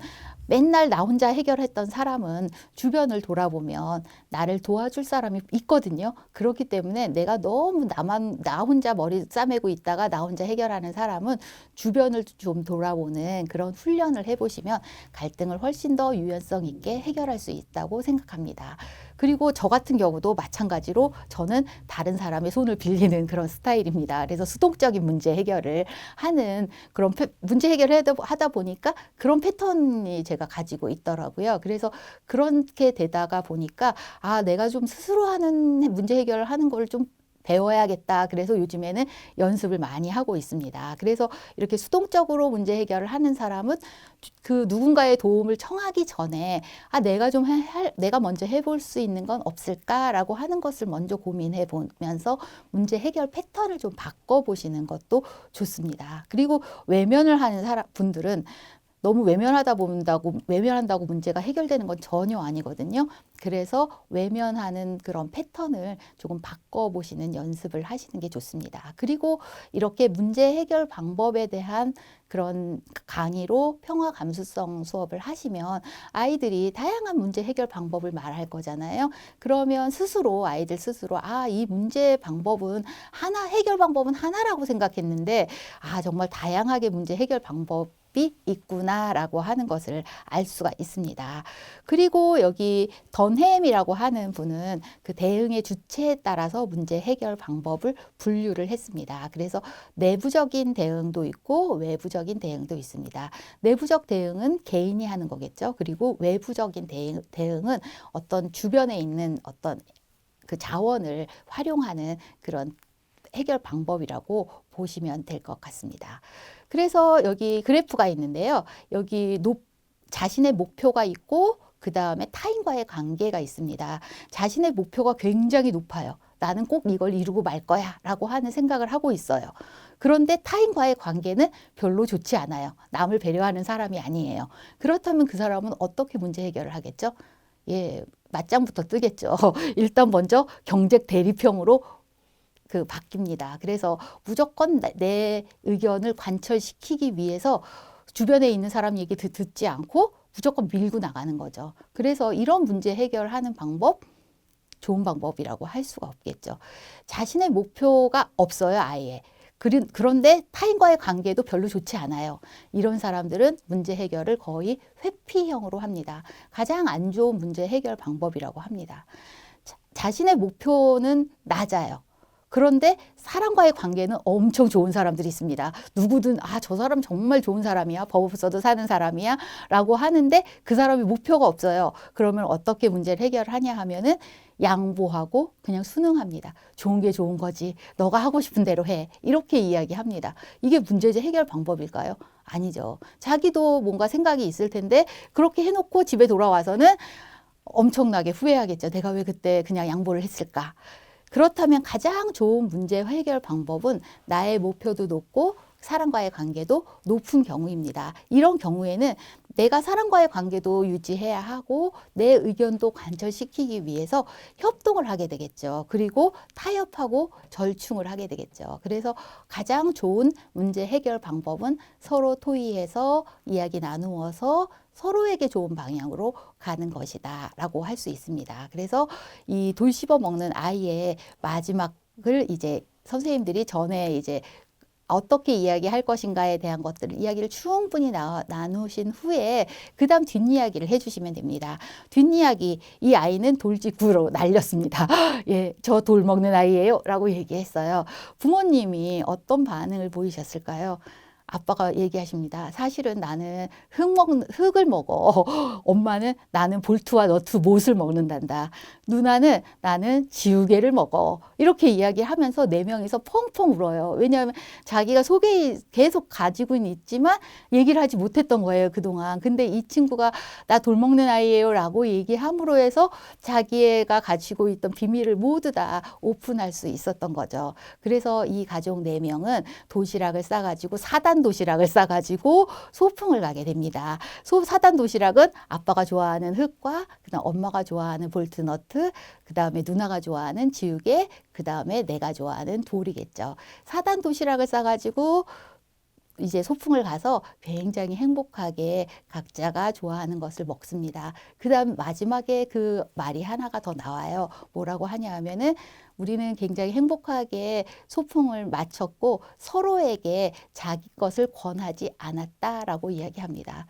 Speaker 1: 맨날 나 혼자 해결했던 사람은 주변을 돌아보면 나를 도와줄 사람이 있거든요. 그렇기 때문에 내가 너무 나 혼자 머리 싸매고 있다가 나 혼자 해결하는 사람은 주변을 좀 돌아보는 그런 훈련을 해보시면 갈등을 훨씬 더 유연성 있게 해결할 수 있다고 생각합니다. 그리고 저 같은 경우도 마찬가지로 저는 다른 사람의 손을 빌리는 그런 스타일입니다. 그래서 수동적인 문제 해결을 하는 그런 문제 해결을 하다 보니까 그런 패턴이 제가 가지고 있더라고요. 그래서 그렇게 되다가 보니까 내가 좀 스스로 하는 문제 해결을 하는 걸 좀 배워야겠다. 그래서 요즘에는 연습을 많이 하고 있습니다. 그래서 이렇게 수동적으로 문제 해결을 하는 사람은 그 누군가의 도움을 청하기 전에 내가 먼저 해볼 수 있는 건 없을까라고 하는 것을 먼저 고민해 보면서 문제 해결 패턴을 좀 바꿔보시는 것도 좋습니다. 그리고 외면을 하는 분들은 너무 외면한다고 문제가 해결되는 건 전혀 아니거든요. 그래서 외면하는 그런 패턴을 조금 바꿔보시는 연습을 하시는 게 좋습니다. 그리고 이렇게 문제 해결 방법에 대한 그런 강의로 평화 감수성 수업을 하시면 아이들이 다양한 문제 해결 방법을 말할 거잖아요. 그러면 아이들 스스로 이 문제 방법은 해결 방법은 하나라고 생각했는데 정말 다양하게 문제 해결 방법이 있구나라고 하는 것을 알 수가 있습니다. 그리고 여기 던햄이라고 하는 분은 그 대응의 주체에 따라서 문제 해결 방법을 분류를 했습니다. 그래서 내부적인 대응도 있고 외부적인 대응도 있습니다. 내부적 대응은 개인이 하는 거겠죠. 그리고 외부적인 대응은 어떤 주변에 있는 어떤 그 자원을 활용하는 그런 해결 방법이라고 보시면 될 것 같습니다. 그래서 여기 그래프가 있는데요. 여기 자신의 목표가 있고 그 다음에 타인과의 관계가 있습니다. 자신의 목표가 굉장히 높아요. 나는 꼭 이걸 이루고 말 거야 라고 하는 생각을 하고 있어요. 그런데 타인과의 관계는 별로 좋지 않아요. 남을 배려하는 사람이 아니에요. 그렇다면 그 사람은 어떻게 문제 해결을 하겠죠? 예, 맞짱부터 뜨겠죠. 일단 먼저 경쟁 대립형으로 바뀝니다. 그래서 무조건 내 의견을 관철시키기 위해서 주변에 있는 사람 얘기 듣지 않고 무조건 밀고 나가는 거죠. 그래서 이런 문제 해결하는 방법, 좋은 방법이라고 할 수가 없겠죠. 자신의 목표가 없어요, 아예. 그런데 타인과의 관계도 별로 좋지 않아요. 이런 사람들은 문제 해결을 거의 회피형으로 합니다. 가장 안 좋은 문제 해결 방법이라고 합니다. 자신의 목표는 낮아요. 그런데 사람과의 관계는 엄청 좋은 사람들이 있습니다. 누구든 저 사람 정말 좋은 사람이야. 법 없어도 사는 사람이야. 라고 하는데 그 사람이 목표가 없어요. 그러면 어떻게 문제를 해결하냐 하면은 양보하고 그냥 순응합니다. 좋은 게 좋은 거지. 너가 하고 싶은 대로 해. 이렇게 이야기합니다. 이게 문제제 해결 방법일까요? 아니죠. 자기도 뭔가 생각이 있을 텐데 그렇게 해놓고 집에 돌아와서는 엄청나게 후회하겠죠. 내가 왜 그때 그냥 양보를 했을까? 그렇다면 가장 좋은 문제 해결 방법은 나의 목표도 높고 사람과의 관계도 높은 경우입니다. 이런 경우에는 내가 사람과의 관계도 유지해야 하고 내 의견도 관철시키기 위해서 협동을 하게 되겠죠. 그리고 타협하고 절충을 하게 되겠죠. 그래서 가장 좋은 문제 해결 방법은 서로 토의해서 이야기 나누어서 서로에게 좋은 방향으로 가는 것이다 라고 할 수 있습니다. 그래서 이 돌 씹어 먹는 아이의 마지막을 이제 선생님들이 전에 이제 어떻게 이야기할 것인가에 대한 것들을 이야기를 충분히 나누신 후에 그 다음 뒷이야기를 해주시면 됩니다. 뒷이야기, 이 아이는 돌직구로 날렸습니다. 예, 저 돌 먹는 아이예요 라고 얘기했어요. 부모님이 어떤 반응을 보이셨을까요? 아빠가 얘기하십니다. 사실은 나는 흙을 먹어. 엄마는 나는 볼트와 너트 못을 먹는단다. 누나는 나는 지우개를 먹어. 이렇게 이야기하면서 네 명이서 펑펑 울어요. 왜냐하면 자기가 속에 계속 가지고는 있지만 얘기를 하지 못했던 거예요, 그동안. 근데 이 친구가 나 돌 먹는 아이예요 라고 얘기함으로 해서 자기가 가지고 있던 비밀을 모두 다 오픈할 수 있었던 거죠. 그래서 이 가족 네 명은 도시락을 싸가지고 사단 도시락을 싸가지고 소풍을 가게 됩니다. 4단 도시락은 아빠가 좋아하는 흙과 그다음 엄마가 좋아하는 볼트너트, 그다음에 누나가 좋아하는 지우개, 그다음에 내가 좋아하는 돌이겠죠. 4단 도시락을 싸가지고 이제 소풍을 가서 굉장히 행복하게 각자가 좋아하는 것을 먹습니다. 그 다음 마지막에 그 말이 하나가 더 나와요. 뭐라고 하냐 하면은 우리는 굉장히 행복하게 소풍을 마쳤고 서로에게 자기 것을 권하지 않았다라고 이야기합니다.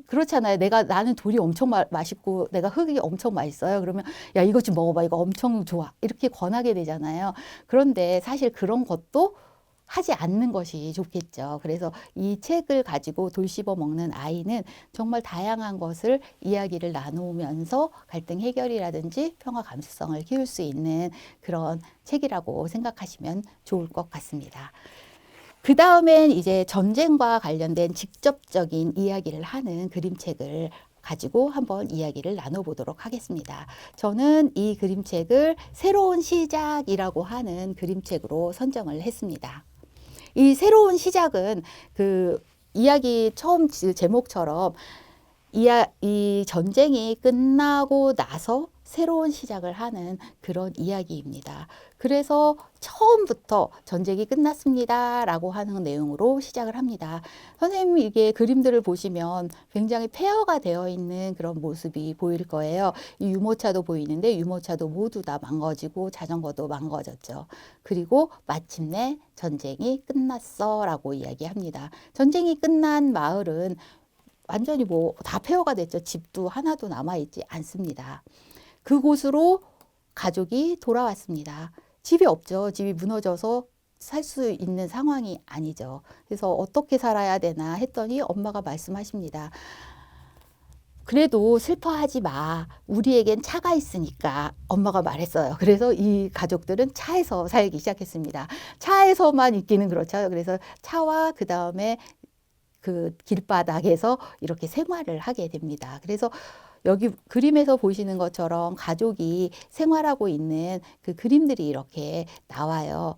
Speaker 1: 그렇잖아요. 나는 돌이 엄청 맛있고 내가 흙이 엄청 맛있어요. 그러면 야, 이것 좀 먹어봐. 이거 엄청 좋아. 이렇게 권하게 되잖아요. 그런데 사실 그런 것도 하지 않는 것이 좋겠죠. 그래서 이 책을 가지고 돌 씹어 먹는 아이는 정말 다양한 것을 이야기를 나누면서 갈등 해결이라든지 평화 감수성을 키울 수 있는 그런 책이라고 생각하시면 좋을 것 같습니다. 그 다음엔 이제 전쟁과 관련된 직접적인 이야기를 하는 그림책을 가지고 한번 이야기를 나눠보도록 하겠습니다. 저는 이 그림책을 새로운 시작이라고 하는 그림책으로 선정을 했습니다. 이 새로운 시작은 그 이야기 처음 제목처럼 이 전쟁이 끝나고 나서 새로운 시작을 하는 그런 이야기입니다. 그래서 처음부터 전쟁이 끝났습니다 라고 하는 내용으로 시작을 합니다. 선생님 이게 그림들을 보시면 굉장히 폐허가 되어 있는 그런 모습이 보일 거예요. 이 유모차도 보이는데 유모차도 모두 다 망가지고 자전거도 망가졌죠. 그리고 마침내 전쟁이 끝났어 라고 이야기합니다. 전쟁이 끝난 마을은 완전히 다 폐허가 됐죠. 집도 하나도 남아있지 않습니다. 그곳으로 가족이 돌아왔습니다. 집이 없죠. 집이 무너져서 살 수 있는 상황이 아니죠. 그래서 어떻게 살아야 되나 했더니 엄마가 말씀하십니다. 그래도 슬퍼하지 마. 우리에겐 차가 있으니까 엄마가 말했어요. 그래서 이 가족들은 차에서 살기 시작했습니다. 차에서만 있기는 그렇죠. 그래서 차와 그다음에 그 길바닥에서 이렇게 생활을 하게 됩니다. 그래서 여기 그림에서 보시는 것처럼 가족이 생활하고 있는 그 그림들이 이렇게 나와요.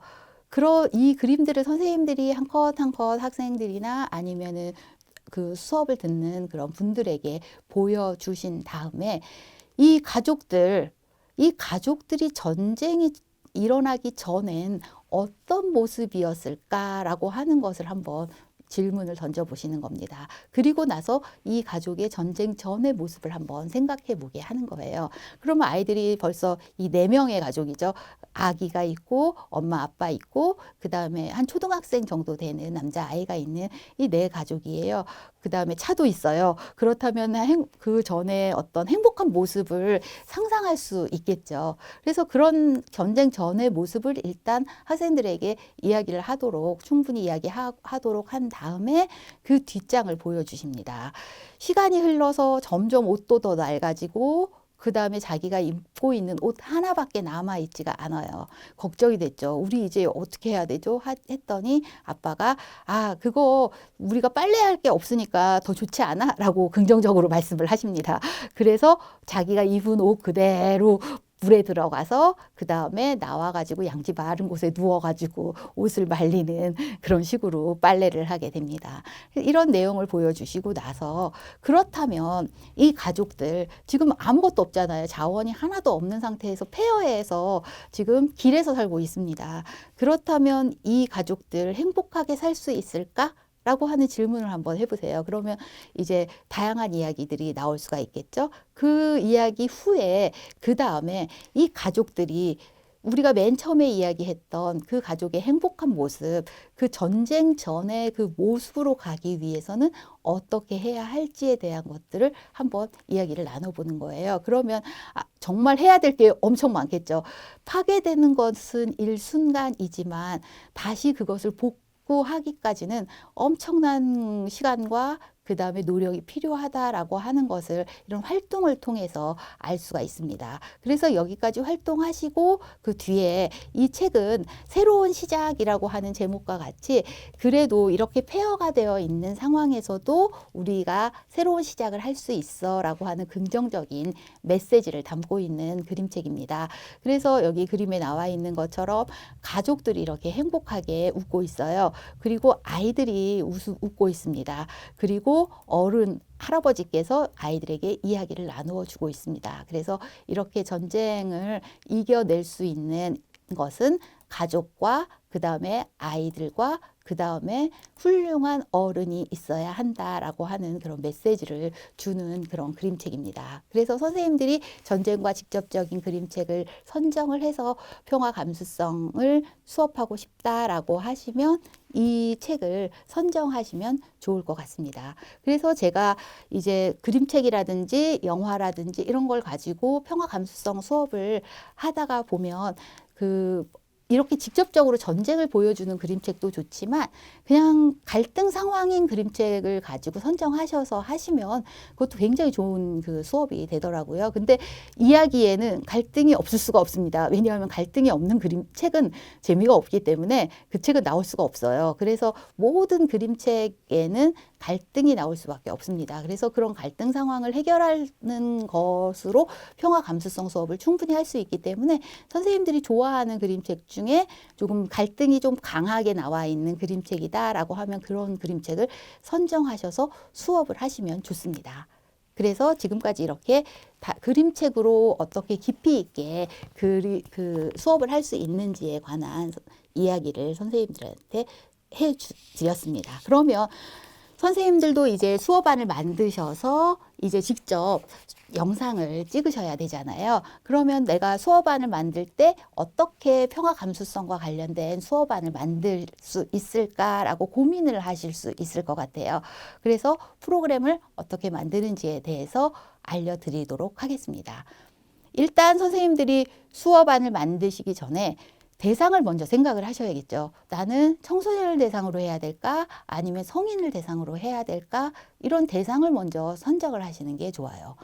Speaker 1: 이 그림들을 선생님들이 한 컷 한 컷 학생들이나 아니면은 그 수업을 듣는 그런 분들에게 보여주신 다음에 이 가족들이 전쟁이 일어나기 전엔 어떤 모습이었을까라고 하는 것을 한번 질문을 던져보시는 겁니다. 그리고 나서 이 가족의 전쟁 전의 모습을 한번 생각해 보게 하는 거예요. 그러면 아이들이 벌써 이 4명의 가족이죠. 아기가 있고 엄마 아빠 있고 그다음에 한 초등학생 정도 되는 남자아이가 있는 이 4가족이에요. 그다음에 차도 있어요. 그렇다면 그 전에 어떤 행복한 모습을 상상할 수 있겠죠. 그래서 그런 전쟁 전의 모습을 일단 학생들에게 이야기를 하도록 충분히 이야기하도록 한 다음에 그 뒷장을 보여주십니다. 시간이 흘러서 점점 옷도 더 낡아지고 그 다음에 자기가 입고 있는 옷 하나밖에 남아있지가 않아요. 걱정이 됐죠. 우리 이제 어떻게 해야 되죠? 했더니 아빠가 그거 우리가 빨래할 게 없으니까 더 좋지 않아? 라고 긍정적으로 말씀을 하십니다. 그래서 자기가 입은 옷 그대로 물에 들어가서 그 다음에 나와가지고 양지 마른 곳에 누워가지고 옷을 말리는 그런 식으로 빨래를 하게 됩니다. 이런 내용을 보여주시고 나서 그렇다면 이 가족들 지금 아무것도 없잖아요. 자원이 하나도 없는 상태에서 폐허해서 지금 길에서 살고 있습니다. 그렇다면 이 가족들 행복하게 살 수 있을까? 라고 하는 질문을 한번 해보세요. 그러면 이제 다양한 이야기들이 나올 수가 있겠죠. 그 이야기 후에 그 다음에 이 가족들이 우리가 맨 처음에 이야기했던 그 가족의 행복한 모습, 그 전쟁 전의 그 모습으로 가기 위해서는 어떻게 해야 할지에 대한 것들을 한번 이야기를 나눠보는 거예요. 그러면 정말 해야 될 게 엄청 많겠죠. 파괴되는 것은 일순간이지만 다시 그것을 복구하기까지는 엄청난 시간과 그 다음에 노력이 필요하다라고 하는 것을 이런 활동을 통해서 알 수가 있습니다. 그래서 여기까지 활동하시고 그 뒤에 이 책은 새로운 시작이라고 하는 제목과 같이 그래도 이렇게 폐허가 되어 있는 상황에서도 우리가 새로운 시작을 할 수 있어 라고 하는 긍정적인 메시지를 담고 있는 그림책입니다. 그래서 여기 그림에 나와 있는 것처럼 가족들이 이렇게 행복하게 웃고 있어요. 그리고 아이들이 웃고 있습니다. 그리고 어른 할아버지께서 아이들에게 이야기를 나누어 주고 있습니다. 그래서 이렇게 전쟁을 이겨낼 수 있는 것은 가족과 그 다음에 아이들과 그 다음에 훌륭한 어른이 있어야 한다라고 하는 그런 메시지를 주는 그런 그림책입니다. 그래서 선생님들이 전쟁과 직접적인 그림책을 선정을 해서 평화 감수성을 수업하고 싶다라고 하시면 이 책을 선정하시면 좋을 것 같습니다. 그래서 제가 이제 그림책이라든지 영화라든지 이런 걸 가지고 평화 감수성 수업을 하다가 보면 이렇게 직접적으로 전쟁을 보여주는 그림책도 좋지만 그냥 갈등 상황인 그림책을 가지고 선정하셔서 하시면 그것도 굉장히 좋은 그 수업이 되더라고요. 근데 이야기에는 갈등이 없을 수가 없습니다. 왜냐하면 갈등이 없는 그림책은 재미가 없기 때문에 그 책은 나올 수가 없어요. 그래서 모든 그림책에는 갈등이 나올 수밖에 없습니다. 그래서 그런 갈등 상황을 해결하는 것으로 평화 감수성 수업을 충분히 할 수 있기 때문에 선생님들이 좋아하는 그림책 중에 조금 갈등이 좀 강하게 나와 있는 그림책이다라고 하면 그런 그림책을 선정하셔서 수업을 하시면 좋습니다. 그래서 지금까지 이렇게 그림책으로 어떻게 깊이 있게 그 수업을 할 수 있는지에 관한 이야기를 선생님들한테 해드렸습니다. 그러면 선생님들도 이제 수업안을 만드셔서 이제 직접 영상을 찍으셔야 되잖아요. 그러면 내가 수업안을 만들 때 어떻게 평화 감수성과 관련된 수업안을 만들 수 있을까라고 고민을 하실 수 있을 것 같아요. 그래서 프로그램을 어떻게 만드는지에 대해서 알려드리도록 하겠습니다. 일단 선생님들이 수업안을 만드시기 전에 대상을 먼저 생각을 하셔야겠죠. 나는 청소년을 대상으로 해야 될까? 아니면 성인을 대상으로 해야 될까? 이런 대상을 먼저 선정을 하시는 게 좋아요.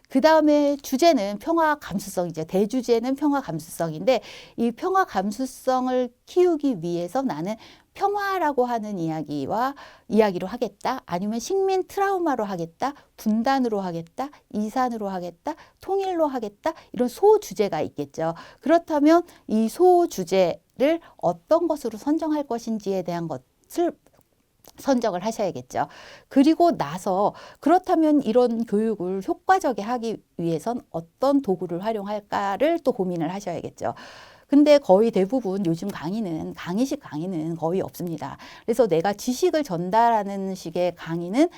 Speaker 1: 그 다음에 주제는 평화 감수성이죠. 대주제는 평화 감수성인데 이 평화 감수성을 키우기 위해서 나는 평화라고 하는 이야기로 하겠다. 아니면 식민 트라우마로 하겠다. 분단으로 하겠다. 이산으로 하겠다. 통일로 하겠다. 이런 소주제가 있겠죠. 그렇다면 이 소주제를 어떤 것으로 선정할 것인지에 대한 것을 선정을 하셔야겠죠. 그리고 나서 그렇다면 이런 교육을 효과적에 하기 위해선 어떤 도구를 활용할까를 또 고민을 하셔야겠죠. 근데 거의 대부분 요즘 강의식 강의는 거의 없습니다. 그래서 내가 지식을 전달하는 식의 강의는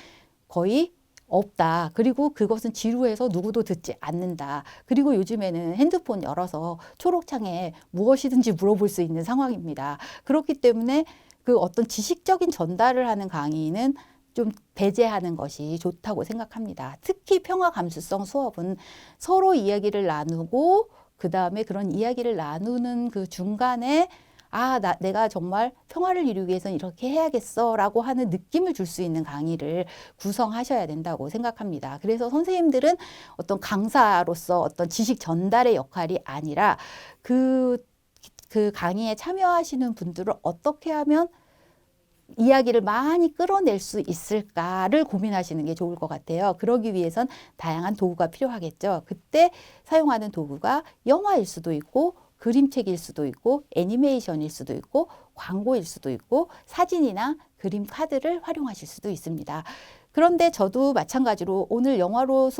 Speaker 1: 거의 없다. 그리고 그것은 지루해서 누구도 듣지 않는다. 그리고 요즘에는 핸드폰 열어서 초록창에 무엇이든지 물어볼 수 있는 상황입니다. 그렇기 때문에 그 어떤 지식적인 전달을 하는 강의는 좀 배제하는 것이 좋다고 생각합니다. 특히 평화 감수성 수업은 서로 이야기를 나누고 그 다음에 그런 이야기를 나누는 그 중간에 내가 정말 평화를 이루기 위해서는 이렇게 해야겠어 라고 하는 느낌을 줄 수 있는 강의를 구성하셔야 된다고 생각합니다. 그래서 선생님들은 어떤 강사로서 어떤 지식 전달의 역할이 아니라 그 강의에 참여하시는 분들을 어떻게 하면 이야기를 많이 끌어낼 수 있을까를 고민하시는 게 좋을 것 같아요. 그러기 위해선 다양한 도구가 필요하겠죠. 그때 사용하는 도구가 영화일 수도 있고 그림책일 수도 있고 애니메이션일 수도 있고 광고일 수도 있고 사진이나 그림 카드를 활용하실 수도 있습니다. 그런데 저도 마찬가지로 오늘 영화로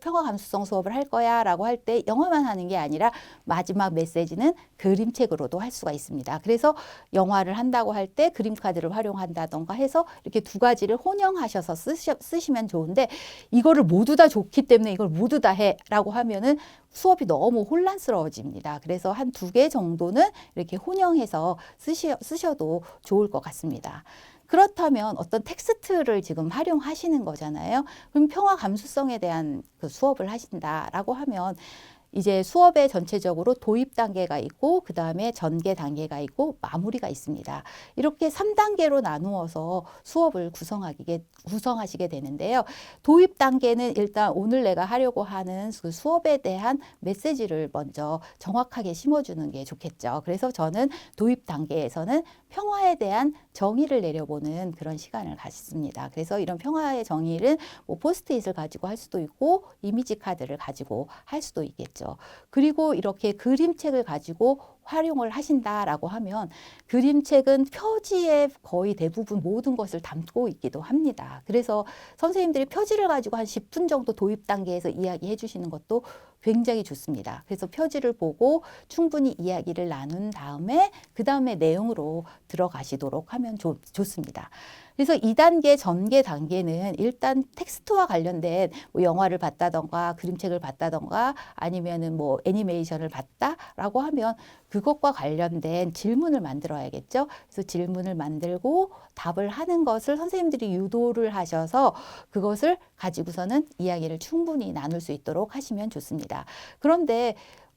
Speaker 1: 평화 감수성 수업을 할 거야 라고 할 때 영화만 하는 게 아니라 마지막 메시지는 그림책으로도 할 수가 있습니다. 그래서 영화를 한다고 할 때 그림 카드를 활용한다던가 해서 이렇게 두 가지를 혼용하셔서 쓰시면 좋은데 이거를 모두 다 좋기 때문에 이걸 모두 다 해 라고 하면은 수업이 너무 혼란스러워집니다. 그래서 한 2개 정도는 이렇게 혼용해서 쓰셔도 좋을 것 같습니다. 그렇다면 어떤 텍스트를 지금 활용하시는 거잖아요. 그럼 평화 감수성에 대한 그 수업을 하신다라고 하면 이제 수업에 전체적으로 도입 단계가 있고 그 다음에 전개 단계가 있고 마무리가 있습니다. 이렇게 3단계로 나누어서 수업을 구성하시게 되는데요. 도입 단계는 일단 오늘 내가 하려고 하는 그 수업에 대한 메시지를 먼저 정확하게 심어주는 게 좋겠죠. 그래서 저는 도입 단계에서는 평화에 대한 정의를 내려보는 그런 시간을 갖습니다. 그래서 이런 평화의 정의를 뭐 포스트잇을 가지고 할 수도 있고 이미지 카드를 가지고 할 수도 있겠죠. 그리고 이렇게 그림책을 가지고 활용을 하신다라고 하면 그림책은 표지에 거의 대부분 모든 것을 담고 있기도 합니다. 그래서 선생님들이 표지를 가지고 한 10분 정도 도입 단계에서 이야기해 주시는 것도 굉장히 좋습니다. 그래서 표지를 보고 충분히 이야기를 나눈 다음에 그 다음에 내용으로 들어가시도록 하면 좋습니다. 그래서 2단계 전개 단계는 일단 텍스트와 관련된 뭐 영화를 봤다던가 그림책을 봤다던가 아니면은 뭐 애니메이션을 봤다라고 하면 그것과 관련된 질문을 만들어야겠죠. 그래서 질문을 만들고 답을 하는 것을 선생님들이 유도를 하셔서 그것을 가지고서는 이야기를 충분히 나눌 수 있도록 하시면 좋습니다. 그런데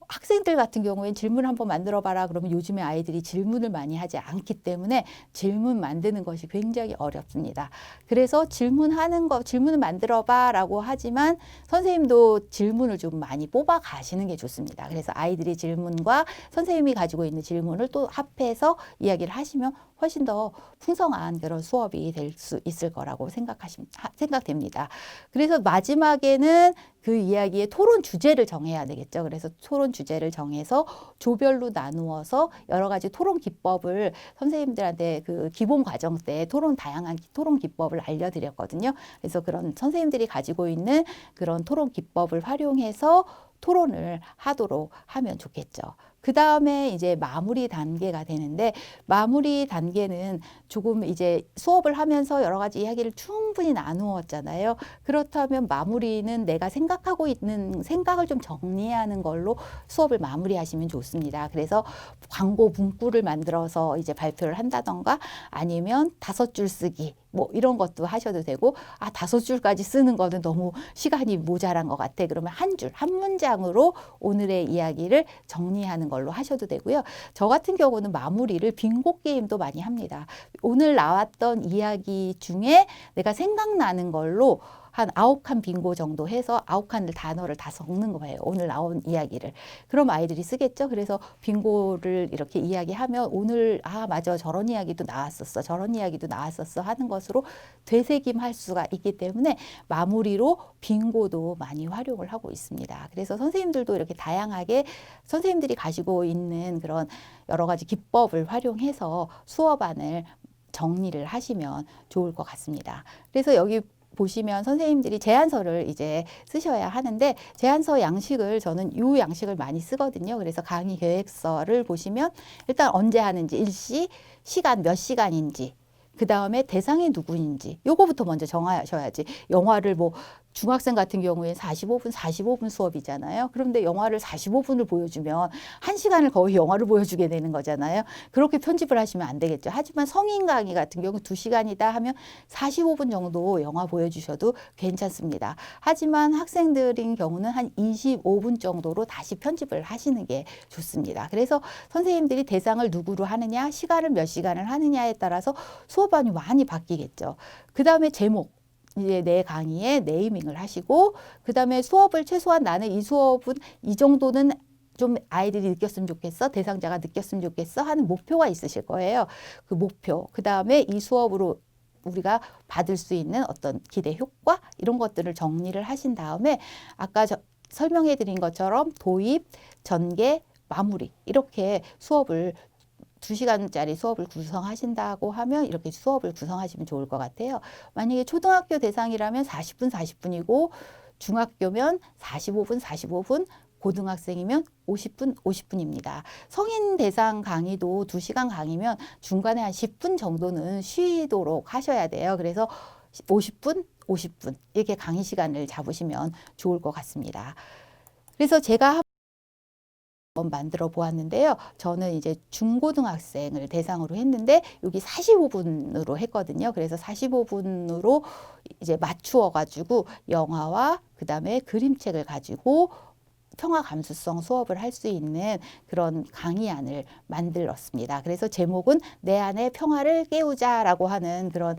Speaker 1: 학생들 같은 경우에는 질문 한번 만들어 봐라 그러면 요즘에 아이들이 질문을 많이 하지 않기 때문에 질문 만드는 것이 굉장히 어렵습니다. 그래서 질문을 만들어 봐라고 하지만 선생님도 질문을 좀 많이 뽑아 가시는 게 좋습니다. 그래서 아이들이 질문과 선생님이 가지고 있는 질문을 또 합해서 이야기를 하시면 훨씬 더 풍성한 그런 수업이 될 수 있을 거라고 생각됩니다. 그래서 마지막에는 그 이야기의 토론 주제를 정해야 되겠죠. 그래서 토론 주제를 정해서 조별로 나누어서 여러 가지 토론 기법을 선생님들한테 그 기본 과정 때 다양한 토론 기법을 알려드렸거든요. 그래서 그런 선생님들이 가지고 있는 그런 토론 기법을 활용해서 토론을 하도록 하면 좋겠죠. 그 다음에 이제 마무리 단계가 되는데 마무리 단계는 조금 이제 수업을 하면서 여러 가지 이야기를 충분히 나누었잖아요. 그렇다면 마무리는 내가 생각하고 있는 생각을 좀 정리하는 걸로 수업을 마무리하시면 좋습니다. 그래서 광고 문구를 만들어서 이제 발표를 한다던가 아니면 5줄 쓰기 뭐 이런 것도 하셔도 되고, 5줄까지 쓰는 거는 너무 시간이 모자란 것 같아. 그러면 한 줄, 한 문장으로 오늘의 이야기를 정리하는 걸로 하셔도 되고요. 저 같은 경우는 마무리를 빙고 게임도 많이 합니다. 오늘 나왔던 이야기 중에 내가 생각나는 걸로 한 9칸 빙고 정도 해서 9칸을 단어를 다 적는 거예요. 오늘 나온 이야기를. 그럼 아이들이 쓰겠죠. 그래서 빙고를 이렇게 이야기하면 오늘 맞아 저런 이야기도 나왔었어. 저런 이야기도 나왔었어 하는 것으로 되새김할 수가 있기 때문에 마무리로 빙고도 많이 활용을 하고 있습니다. 그래서 선생님들도 이렇게 다양하게 선생님들이 가지고 있는 그런 여러 가지 기법을 활용해서 수업안을 정리를 하시면 좋을 것 같습니다. 그래서 여기 보시면 선생님들이 제안서를 이제 쓰셔야 하는데, 제안서 양식을 저는 이 양식을 많이 쓰거든요. 그래서 강의 계획서를 보시면 일단 언제 하는지, 일시, 시간 몇 시간인지, 그 다음에 대상이 누구인지 요거부터 먼저 정하셔야지. 영화를 뭐 중학생 같은 경우에 45분 수업이잖아요. 그런데 영화를 45분을 보여주면 1시간을 거의 영화를 보여주게 되는 거잖아요. 그렇게 편집을 하시면 안 되겠죠. 하지만 성인 강의 같은 경우 2시간이다 하면 45분 정도 영화 보여주셔도 괜찮습니다. 하지만 학생들인 경우는 한 25분 정도로 다시 편집을 하시는 게 좋습니다. 그래서 선생님들이 대상을 누구로 하느냐, 시간을 몇 시간을 하느냐에 따라서 수업안이 많이 바뀌겠죠. 그 다음에 제목. 이제 내 강의에 네이밍을 하시고, 그 다음에 수업을 최소한 나는 이 수업은 이 정도는 좀 아이들이 느꼈으면 좋겠어, 대상자가 느꼈으면 좋겠어 하는 목표가 있으실 거예요. 그 목표, 그 다음에 이 수업으로 우리가 받을 수 있는 어떤 기대 효과 이런 것들을 정리를 하신 다음에 아까 설명해 드린 것처럼 도입, 전개, 마무리 이렇게 수업을 2시간짜리 수업을 구성하신다고 하면 이렇게 수업을 구성하시면 좋을 것 같아요. 만약에 초등학교 대상이라면 40분이고 중학교면 45분, 고등학생이면 50분입니다. 성인 대상 강의도 2시간 강의면 중간에 한 10분 정도는 쉬도록 하셔야 돼요. 그래서 50분 이렇게 강의 시간을 잡으시면 좋을 것 같습니다. 그래서 제가 한번 만들어 보았는데요. 저는 이제 중고등학생을 대상으로 했는데 여기 45분으로 했거든요. 그래서 45분으로 이제 맞추어 가지고 영화와 그다음에 그림책을 가지고 평화 감수성 수업을 할 수 있는 그런 강의안을 만들었습니다. 그래서 제목은 내 안의 평화를 깨우자라고 하는 그런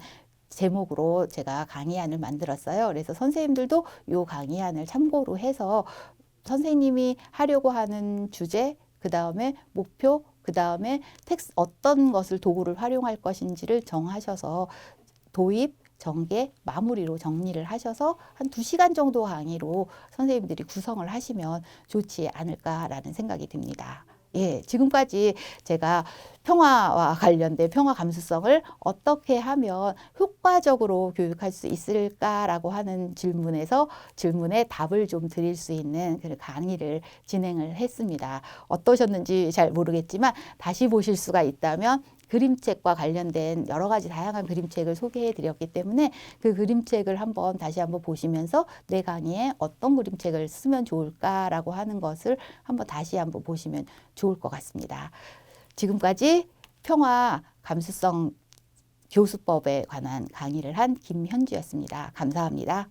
Speaker 1: 제목으로 제가 강의안을 만들었어요. 그래서 선생님들도 이 강의안을 참고로 해서 선생님이 하려고 하는 주제, 그 다음에 목표, 그 다음에 텍스트 어떤 것을 도구를 활용할 것인지를 정하셔서 도입, 전개, 마무리로 정리를 하셔서 한 2시간 정도 강의로 선생님들이 구성을 하시면 좋지 않을까라는 생각이 듭니다. 예, 지금까지 제가 평화와 관련된 평화 감수성을 어떻게 하면 효과적으로 교육할 수 있을까라고 하는 질문에 답을 좀 드릴 수 있는 그 강의를 진행을 했습니다. 어떠셨는지 잘 모르겠지만 다시 보실 수가 있다면 그림책과 관련된 여러 가지 다양한 그림책을 소개해 드렸기 때문에 그 그림책을 다시 한번 보시면서 내 강의에 어떤 그림책을 쓰면 좋을까라고 하는 것을 다시 한번 보시면 좋을 것 같습니다. 지금까지 평화 감수성 교수법에 관한 강의를 한 김현주였습니다. 감사합니다.